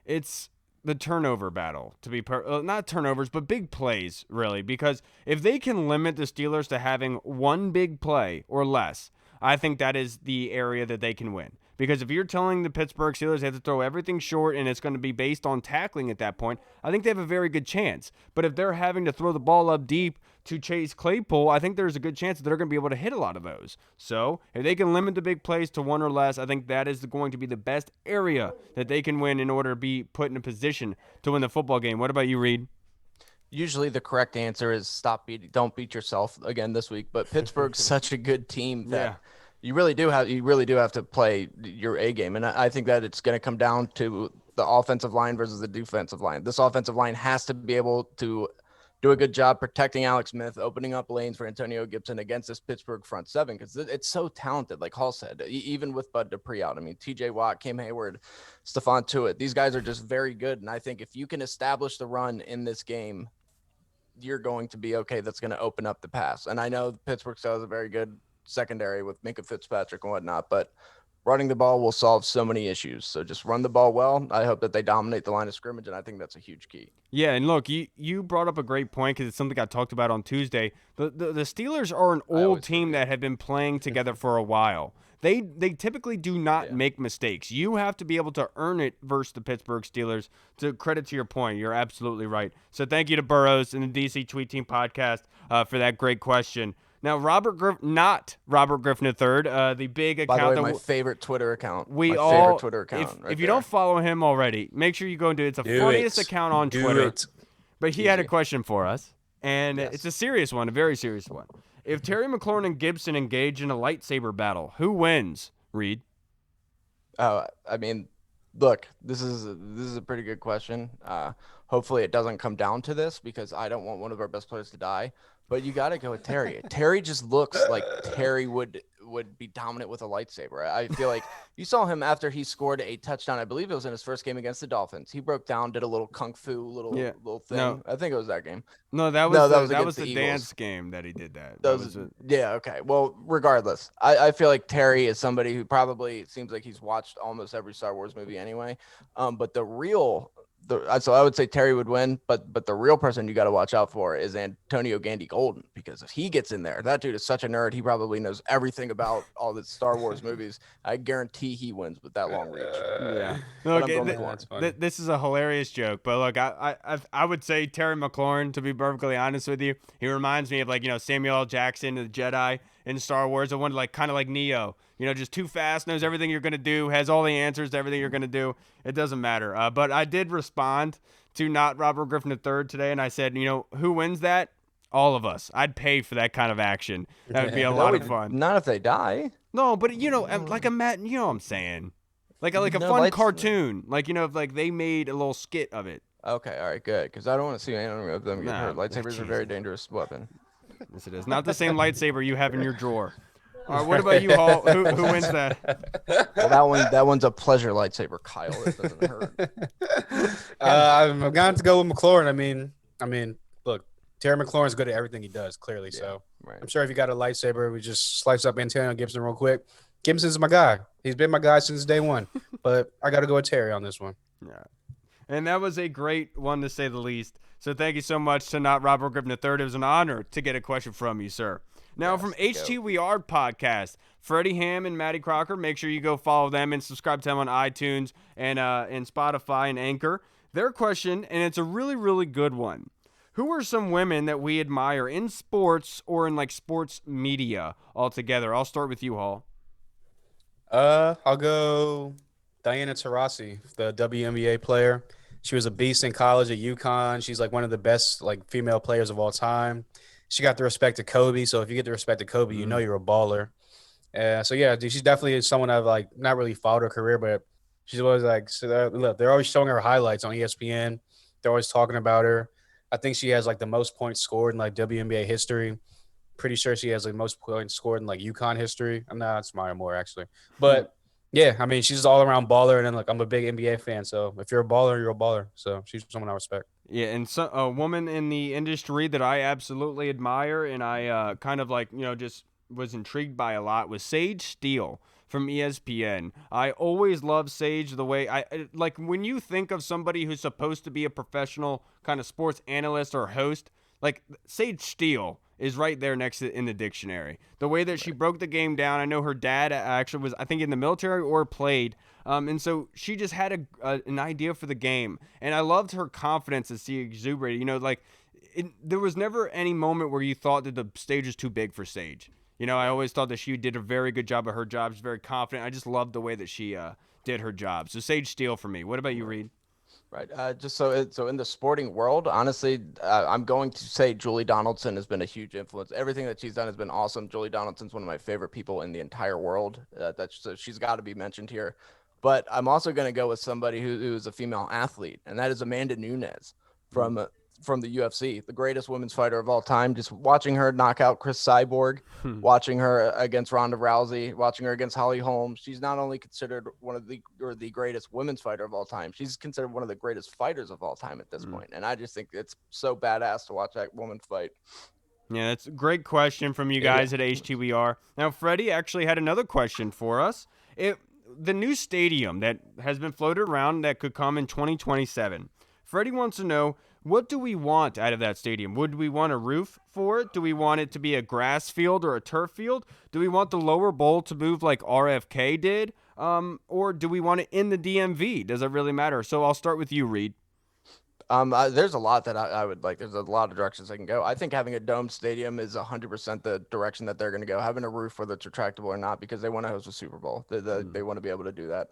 it's the turnover battle, to be not turnovers, but big plays, really, because if they can limit the Steelers to having one big play or less, I think that is the area that they can win. Because if you're telling the Pittsburgh Steelers they have to throw everything short and it's going to be based on tackling at that point, I think they have a very good chance. But if they're having to throw the ball up deep to Chase Claypool, I think there's a good chance that they're going to be able to hit a lot of those. So if they can limit the big plays to one or less, I think that is going to be the best area that they can win in order to be put in a position to win the football game. What about you, Reed? Usually the correct answer is don't beat yourself again this week. But Pittsburgh's such a good team that you really do have to play your A game. And I think that it's going to come down to the offensive line versus the defensive line. This offensive line has to be able to do a good job protecting Alex Smith, opening up lanes for Antonio Gibson against this Pittsburgh front seven, because it's so talented, like Hall said, even with Bud Dupree out. I mean, TJ Watt, Cam Hayward, Stephon Tuitt, these guys are just very good. And I think if you can establish the run in this game, you're going to be okay. That's going to open up the pass. And I know Pittsburgh still has a very good secondary with Minkah Fitzpatrick and whatnot, but running the ball will solve so many issues. So just run the ball well. I hope that they dominate the line of scrimmage, and I think that's a huge key. Yeah, and look, you brought up a great point because it's something I talked about on Tuesday. The Steelers are an old team that have been playing together for a while. They typically do not make mistakes. You have to be able to earn it versus the Pittsburgh Steelers. To credit to your point, you're absolutely right. So thank you to Burrows and the DC Tweet Team podcast for that great question. Now, not Robert Griffin III, the big account. By the way, my favorite Twitter account. If you don't follow him already, make sure you go and do it. It's the funniest account on Twitter. But he had a question for us, and it's a serious one, a very serious one. If Terry McLaurin and Gibson engage in a lightsaber battle, who wins, Reed? I mean, look, this is a pretty good question. Hopefully it doesn't come down to this because I don't want one of our best players to die. But you got to go with Terry. Terry just looks like Terry would be dominant with a lightsaber. I feel like you saw him after he scored a touchdown. I believe it was in his first game against the Dolphins. He broke down, did a little kung fu, little thing. No. I think it was that game. No, that was the dance game that he did that. Yeah, okay. Well, regardless, I feel like Terry is somebody who probably seems like he's watched almost every Star Wars movie anyway. But so I would say Terry would win, but the real person you got to watch out for is Antonio Gandy Golden, because if he gets in there, that dude is such a nerd. He probably knows everything about all the Star Wars movies. I guarantee he wins with that long reach. Look, this is a hilarious joke, but look, I would say Terry McLaurin, to be perfectly honest with you. He reminds me of Samuel L. Jackson, the Jedi in Star Wars, the one kind of like Neo. Just too fast, knows everything you're going to do, has all the answers to everything you're going to do. It doesn't matter. But I did respond to not Robert Griffin III today, and I said, who wins that? All of us. I'd pay for that kind of action. That would be a lot of fun. Not if they die. No, but, like a Matt, you know what I'm saying? Like a fun cartoon. If they made a little skit of it. Okay, all right, good. Because I don't want to see any of them get hurt. Lightsabers are a very dangerous weapon. Yes, it is. Not the same lightsaber you have in your drawer. All right, what about you, Hall? Who wins that? Well, that one's a pleasure lightsaber, Kyle. It doesn't hurt. I'm going to go with McLaurin. I mean, look, Terry McLaurin's good at everything he does, clearly. Yeah, so I'm sure if you got a lightsaber, we just slice up Antonio Gibson real quick. Gibson's my guy. He's been my guy since day one. But I got to go with Terry on this one. Yeah. And that was a great one, to say the least. So thank you so much to not Robert Griffin III. It was an honor to get a question from you, sir. Now, from HT We Are podcast, Freddie Ham and Maddie Crocker. Make sure you go follow them and subscribe to them on iTunes and Spotify and Anchor. Their question, and it's a really, really good one. Who are some women that we admire in sports or in like sports media altogether? I'll start with you, Hall. I'll go Diana Taurasi, the WNBA player. She was a beast in college at UConn. She's like one of the best like female players of all time. She got the respect of Kobe. So if you get the respect of Kobe, you know you're a baller. So yeah, dude, she's definitely someone I've like not really followed her career, but she's always like, look, they're always showing her highlights on ESPN. They're always talking about her. I think she has like the most points scored in like WNBA history. Pretty sure she has like most points scored in like UConn history. I'm not Maya Moore actually, but yeah, I mean she's all around baller, and then like I'm a big NBA fan, so if you're a baller, you're a baller. So she's someone I respect. Yeah, and so, a woman in the industry that I absolutely admire and I kind of like, just was intrigued by a lot was Sage Steele from ESPN. I always love Sage the way like when you think of somebody who's supposed to be a professional kind of sports analyst or host, like Sage Steele is right there next to in the dictionary. The way that she broke the game down. I know her dad actually was, I think, in the military or played. And so she just had an idea for the game. And I loved her confidence as she exuberated. There was never any moment where you thought that the stage was too big for Sage. I always thought that she did a very good job of her job. She's very confident. I just loved the way that she did her job. So Sage Steele for me. What about you, Reed? Right. So in the sporting world, honestly, I'm going to say Julie Donaldson has been a huge influence. Everything that she's done has been awesome. Julie Donaldson's one of my favorite people in the entire world. So she's got to be mentioned here. But I'm also going to go with somebody who is a female athlete, and that is Amanda Nunes from the UFC, the greatest women's fighter of all time. Just watching her knock out Chris Cyborg, watching her against Ronda Rousey, watching her against Holly Holm. She's not only considered one of the greatest women's fighter of all time, she's considered one of the greatest fighters of all time at this point. And I just think it's so badass to watch that woman fight. Yeah, that's a great question from you guys at HTWR. Now, Freddie actually had another question for us. The new stadium that has been floated around that could come in 2027. Freddie wants to know, what do we want out of that stadium? Would we want a roof for it? Do we want it to be a grass field or a turf field? Do we want the lower bowl to move like RFK did? Or do we want it in the DMV? Does it really matter? So I'll start with you, Reed. There's a lot that I would like. There's a lot of directions I can go. I think having a domed stadium is 100% the direction that they're going to go. Having a roof, whether it's retractable or not, because they want to host a Super Bowl. They want to be able to do that.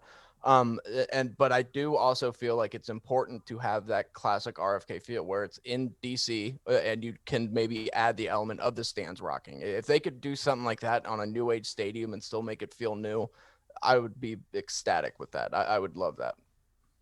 But I do also feel like it's important to have that classic RFK feel where it's in DC and you can maybe add the element of the stands rocking. If they could do something like that on a new age stadium and still make it feel new, I would be ecstatic with that. I would love that.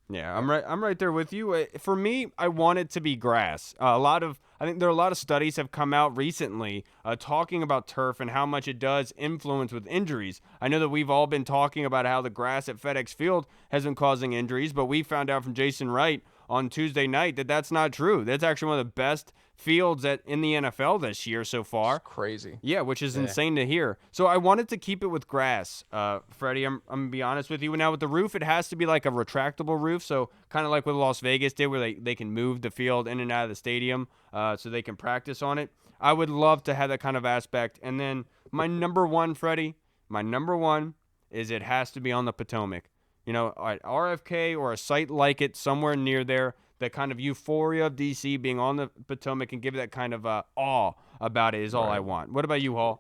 Yeah, I'm right there with you. For me, I want it to be grass. I think there are a lot of studies have come out recently talking about turf and how much it does influence with injuries. I know that we've all been talking about how the grass at FedEx Field has been causing injuries, but we found out from Jason Wright on Tuesday night that that's not true. That's actually one of the best fields in the NFL this year so far. It's crazy. Yeah, which is insane to hear. So I wanted to keep it with grass, Freddie. I'm going to be honest with you. Now with the roof, it has to be like a retractable roof. So kind of like what Las Vegas did where they can move the field in and out of the stadium so they can practice on it. I would love to have that kind of aspect. And then my number one, Freddie, is it has to be on the Potomac. At RFK or a site like it somewhere near there, the kind of euphoria of DC being on the Potomac and give that kind of awe about it is all I want. What about you, Hall?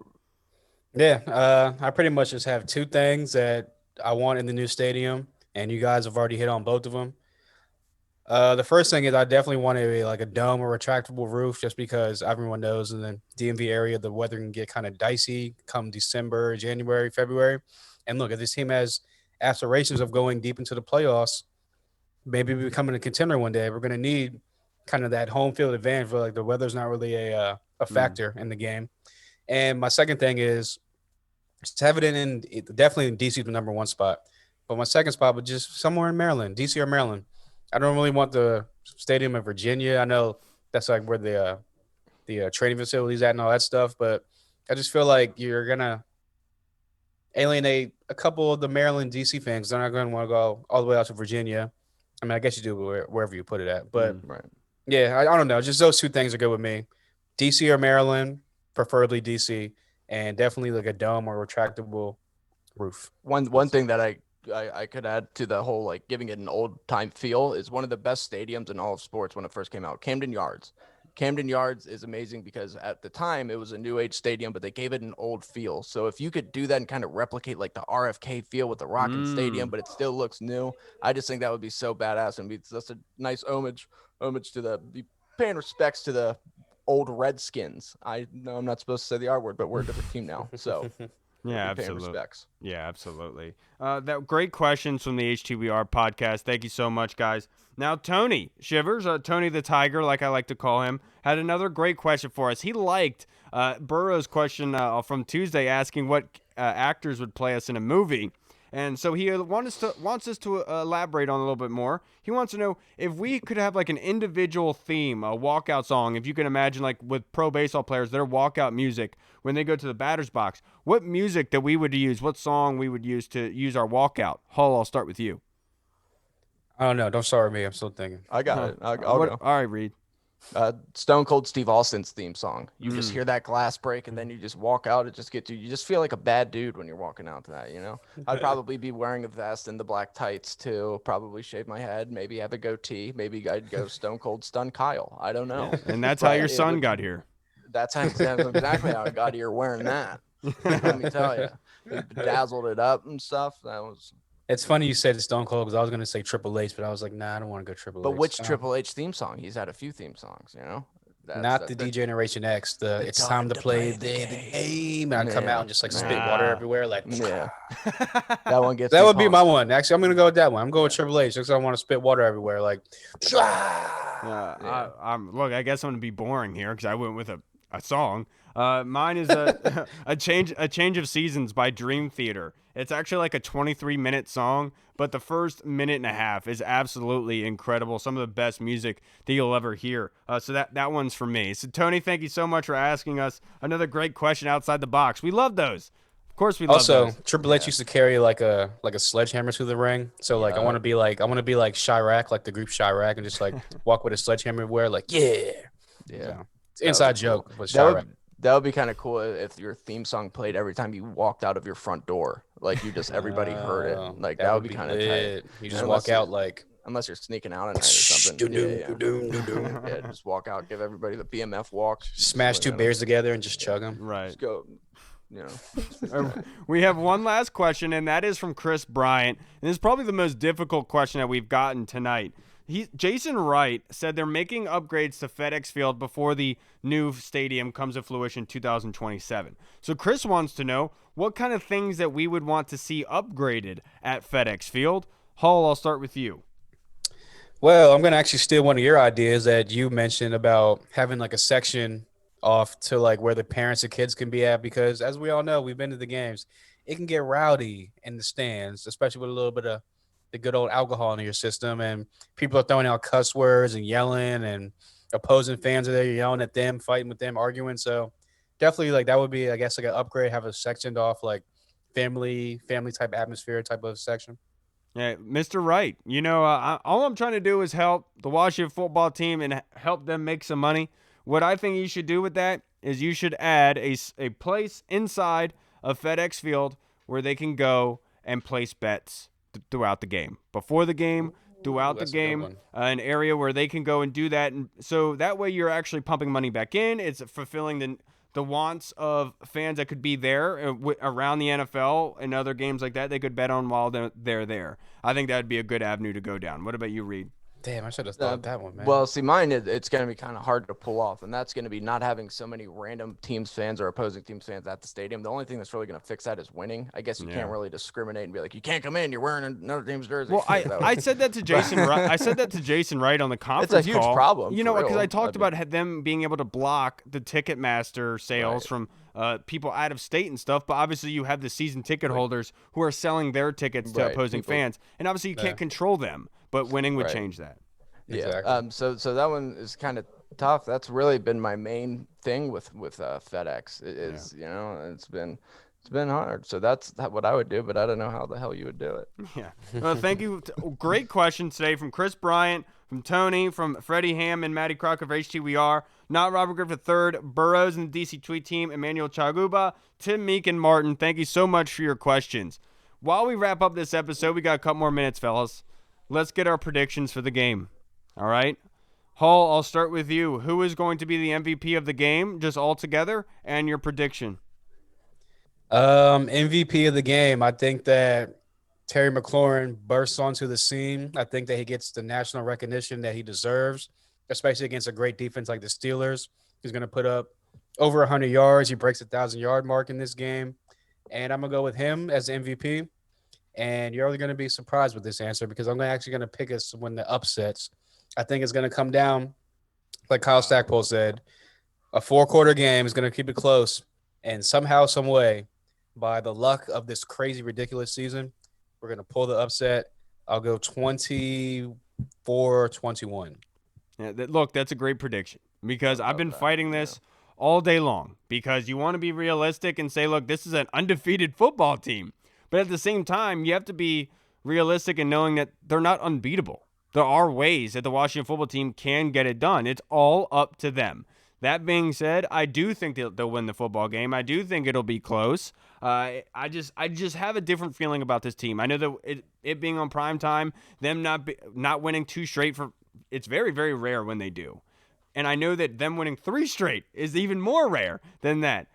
Yeah, I pretty much just have two things that I want in the new stadium, and you guys have already hit on both of them. The first thing is I definitely want a dome or retractable roof, just because everyone knows in the DMV area the weather can get kind of dicey come December, January, February. And look, if this team has aspirations of going deep into the playoffs, maybe becoming a contender one day, we're going to need kind of that home field advantage where like the weather's not really a factor in the game. And my second thing is just have it definitely in DC, the number one spot. But my second spot would just somewhere in Maryland, DC or Maryland. I don't really want the stadium in Virginia. I know that's like where the training facilities at and all that stuff, but I just feel like you're going to alienate a couple of the Maryland DC fans. They're not going to want to go all the way out to Virginia. I mean, I guess you do wherever you put it at. But, yeah, I don't know. Just those two things are good with me. DC or Maryland, preferably DC. and definitely like a dome or retractable roof. One thing that I could add to the whole like giving it an old time feel is one of the best stadiums in all of sports when it first came out, Camden Yards. Camden Yards is amazing because at the time it was a new age stadium, but they gave it an old feel. So if you could do that and kind of replicate like the RFK feel with the Rockin' Stadium, but it still looks new, I just think that would be so badass and be just a nice homage to be paying respects to the old Redskins. I know I'm not supposed to say the R word, but we're a different team now. So Yeah, paying absolutely. respects. Yeah, absolutely. That great questions from the HTWR podcast. Thank you so much, guys. Now, Tony Shivers, Tony the Tiger, like I like to call him, had another great question for us. He liked Burrow's question from Tuesday asking what actors would play us in a movie. And so he wants us to elaborate on a little bit more. He wants to know if we could have like an individual theme, a walkout song. If you can imagine like with pro baseball players, their walkout music when they go to the batter's box, what music that we would use, what song we would use to use our walkout. Hull, I'll start with you. I don't know. Don't start with me. I'm still thinking. I got it. I'll What- go. All right, Reed. Stone Cold Steve Austin's theme song. You just hear that glass break and then you just walk out. It just gets you. You just feel like a bad dude when you're walking out to that, you know? I'd probably be wearing a vest and the black tights too. Probably shave my head. Maybe have a goatee. Maybe I'd go Stone Cold Stun Kyle. I don't know. And that's how But your it son would- got here. That's exactly how I got here wearing that. Let me tell you. He bedazzled it up and stuff. That was. It's funny you said Stone Cold because I was gonna say Triple H, but I was like, nah, I don't want to go Triple H. But which Triple H theme song? He's had a few theme songs, you know? Not the Degeneration X. It's time to play the game. And I'd come out and just like spit Nah. water everywhere. Like, Yeah. That one gets that me would be pumped. my one. Actually, I'm gonna go with that one. I'm going with Triple H because I want to spit water everywhere. Like, Look, I guess I'm gonna be boring here because I went with a song. Mine is a change of seasons by Dream Theater. It's actually like a 23-minute song, but the first minute and a half is absolutely incredible. Some of the best music that you'll ever hear. So that one's for me. So Tony, thank you so much for asking us another great question outside the box. We love those. Of course, we love also, those. Triple H used to carry like a sledgehammer through the ring. So like, I want to be like Chirac, like the group Chirac, and just like walk with a sledgehammer everywhere. Like, yeah. So, it's an inside joke with Chirac. That would be kind of cool if your theme song played every time you walked out of your front door. Like you just everybody heard it. Like that would be kind of tight. You just Unless walk out like unless you're sneaking out at night or something. Yeah, just walk out, give everybody the BMF walk. smash two bears together and just chug them. Right. Just go. You know. We have one last question, and that is from Chris Bryant. And this is probably the most difficult question that we've gotten tonight. Jason Wright said they're making upgrades to FedEx Field before the new stadium comes to fruition in 2027. So Chris wants to know what kind of things that we would want to see upgraded at FedEx Field. Hull, I'll start with you. Well, I'm gonna actually steal one of your ideas that you mentioned about having like a section off to like where the parents and kids can be at, because as we all know, we've been to the games. It can get rowdy in the stands, especially with a little bit of the good old alcohol in your system, and people are throwing out cuss words and yelling, and opposing fans are there yelling at them, fighting with them, arguing. So definitely like that would be, I guess, like an upgrade, have a sectioned off like family type atmosphere type of section. Yeah, Mr. Wright, you know, all I'm trying to do is help the Washington football team and help them make some money. What I think you should do with that is you should add a place inside of FedEx Field where they can go and place bets throughout the game, before the game, throughout the that's a good game, one. an area where they can go and do that. And so that way you're actually pumping money back in. It's fulfilling the wants of fans that could be there around the NFL and other games like that. They could bet on while they're there. I think that would be a good avenue to go down. What about you, Reed? Damn, I should have thought that one, man. Well, see, mine it's going to be kind of hard to pull off, and that's going to be not having so many random teams fans or opposing teams fans at the stadium. The only thing that's really going to fix that is winning. I guess you can't really discriminate and be like, you can't come in, you're wearing another team's jersey. Well, I said that to Jason. I said that to Jason Wright on the conference huge call. problem, You know, for because real. I talked about them being able to block the Ticketmaster sales from people out of state and stuff. But obviously, you have the season ticket holders who are selling their tickets to opposing fans, and obviously you can't control them. But winning would change that. Yeah. Exactly. So that one is kind of tough. That's really been my main thing with FedEx. You know, it's been hard. So that's what I would do, but I don't know how the hell you would do it. Yeah. Well, thank you. Great questions today from Chris Bryant, from Tony, from Freddie Ham and Maddie Crocker of HTWR. Not Robert Griffith III, Burrows and the DC Tweet Team, Emmanuel Chaguba, Tim Meek, and Martin. Thank you so much for your questions. While we wrap up this episode, we got a couple more minutes, fellas. Let's get our predictions for the game. All right? Hall, I'll start with you. Who is going to be the MVP of the game, just all together, and your prediction? MVP of the game, I think that Terry McLaurin bursts onto the scene. I think that he gets the national recognition that he deserves, especially against a great defense like the Steelers. He's going to put up over 100 yards. He breaks the 1,000-yard mark in this game. And I'm going to go with him as the MVP. And you're only going to be surprised with this answer because I'm actually going to pick us to win the upsets. I think it's going to come down, like Kyle Stackpole said, a 4-quarter game is going to keep it close. And somehow, some way, by the luck of this crazy, ridiculous season, we're going to pull the upset. I'll go 24-21. Yeah, look, that's a great prediction because I've been fighting this all day long because you want to be realistic and say, look, this is an undefeated football team. But at the same time, you have to be realistic in knowing that they're not unbeatable. There are ways that the Washington football team can get it done. It's all up to them. That being said, I do think they'll win the football game. I do think it'll be close. I just have a different feeling about this team. I know that it being on prime time, them not winning 2 straight it's very, very rare when they do. And I know that them winning 3 straight is even more rare than that.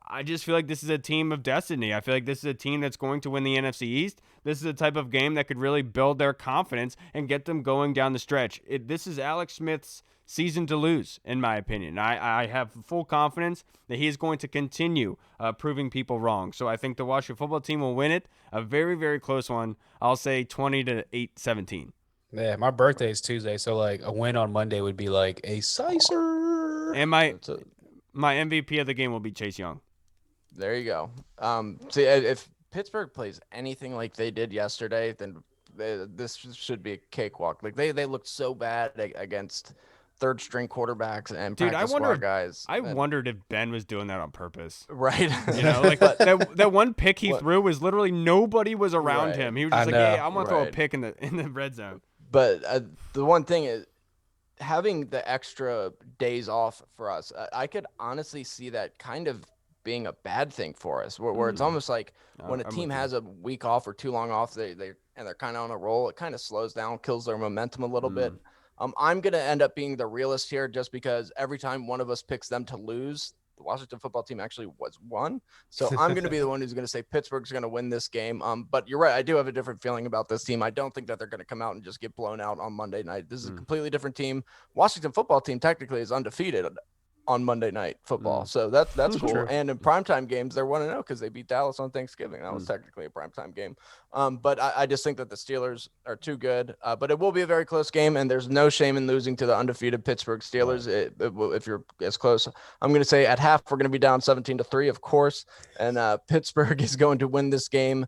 I just feel like this is a team of destiny. I feel like this is a team that's going to win the NFC East. This is a type of game that could really build their confidence and get them going down the stretch. This is Alex Smith's season to lose, in my opinion. I have full confidence that he is going to continue proving people wrong. So I think the Washington football team will win it. A very, very close one. I'll say 20-17. Yeah, my birthday is Tuesday, so like a win on Monday would be like a sizer. And my MVP of the game will be Chase Young. There you go. See, if Pittsburgh plays anything like they did yesterday, then this should be a cakewalk. Like they looked so bad against third-string quarterbacks and practice squad guys. I wondered if Ben was doing that on purpose. Right. You know, like that one pick he threw was literally nobody was around him. He was just hey, I'm gonna throw a pick in the red zone. But the one thing is, having the extra days off for us, I could honestly see that kind of being a bad thing for us, where it's almost like when a team has a week off or too long off, they're kind of on a roll. It kind of slows down, kills their momentum a little bit. I'm going to end up being the realist here just because every time one of us picks them to lose, the Washington football team actually was won. So I'm going to be the one who's going to say Pittsburgh's going to win this game. But you're right. I do have a different feeling about this team. I don't think that they're going to come out and just get blown out on Monday night. This is a completely different team. Washington football team technically is undefeated on Monday Night Football. So that's cool. True. And in primetime games, they're 1-0 because they beat Dallas on Thanksgiving. That was technically a primetime game. But I just think that the Steelers are too good. But it will be a very close game, and there's no shame in losing to the undefeated Pittsburgh Steelers if you're as close. I'm going to say at half, we're going to be down 17-3, of course. And Pittsburgh is going to win this game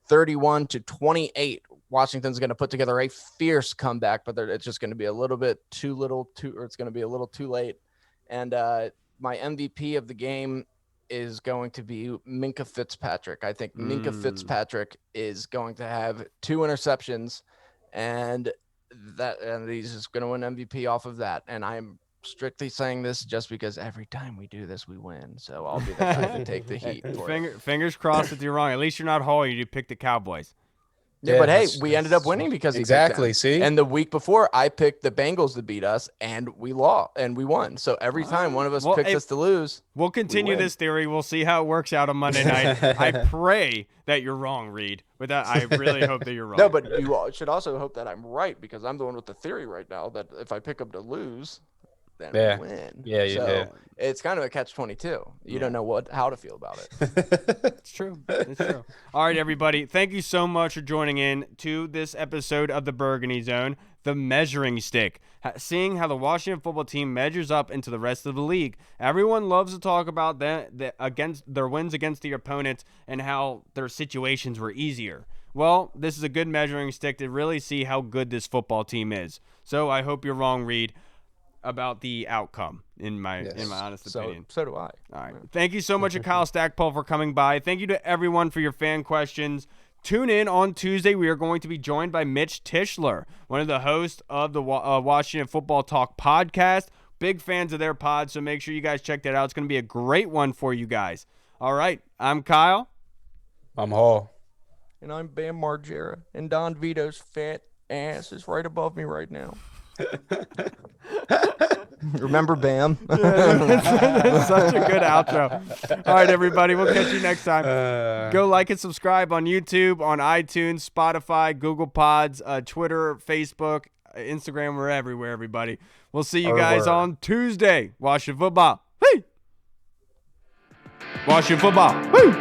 31-28. Washington's going to put together a fierce comeback, but it's just going to be a little bit it's going to be a little too late. And my MVP of the game is going to be Minkah Fitzpatrick. I think Minkah Fitzpatrick is going to have 2 interceptions, and he's just going to win MVP off of that. And I'm strictly saying this just because every time we do this, we win. So I'll be the guy to take the heat. Fingers crossed that you're wrong. At least you're not Hall. You picked the Cowboys. Yeah, but hey, we ended up winning because exactly. See, and the week before, I picked the Bengals to beat us, and we lost, and we won. So every time one of us picks us to lose, we'll continue this theory. We'll see how it works out on Monday night. I pray that you're wrong, Reed. With that, I really hope that you're wrong. No, but you should also hope that I'm right because I'm the one with the theory right now that if I pick them to lose, then we win. Yeah, you do. It's kind of a catch-22. You don't know how to feel about it. It's true. It's true. All right, everybody. Thank you so much for joining in to this episode of the Burgundy Zone, the measuring stick. Seeing how the Washington football team measures up into the rest of the league. Everyone loves to talk about against their wins against the opponents and how their situations were easier. Well, this is a good measuring stick to really see how good this football team is. So I hope you're wrong, Reed, about the outcome, in my honest opinion. So do I. All right. Thank you so much to Kyle Stackpole for coming by. Thank you to everyone for your fan questions. Tune in on Tuesday. We are going to be joined by Mitch Tischler, one of the hosts of the Washington Football Talk podcast. Big fans of their pod, so make sure you guys check that out. It's going to be a great one for you guys. All right, I'm Kyle. I'm Hall. And I'm Bam Margera. And Don Vito's fat ass is right above me right now. Remember Bam? That's such a good outro. All right, everybody. We'll catch you next time. Go like and subscribe on YouTube, on iTunes, Spotify, Google Pods, Twitter, Facebook, Instagram. We're everywhere, everybody. We'll see you guys on Tuesday. Washington football. Hey! Washington football. Woo!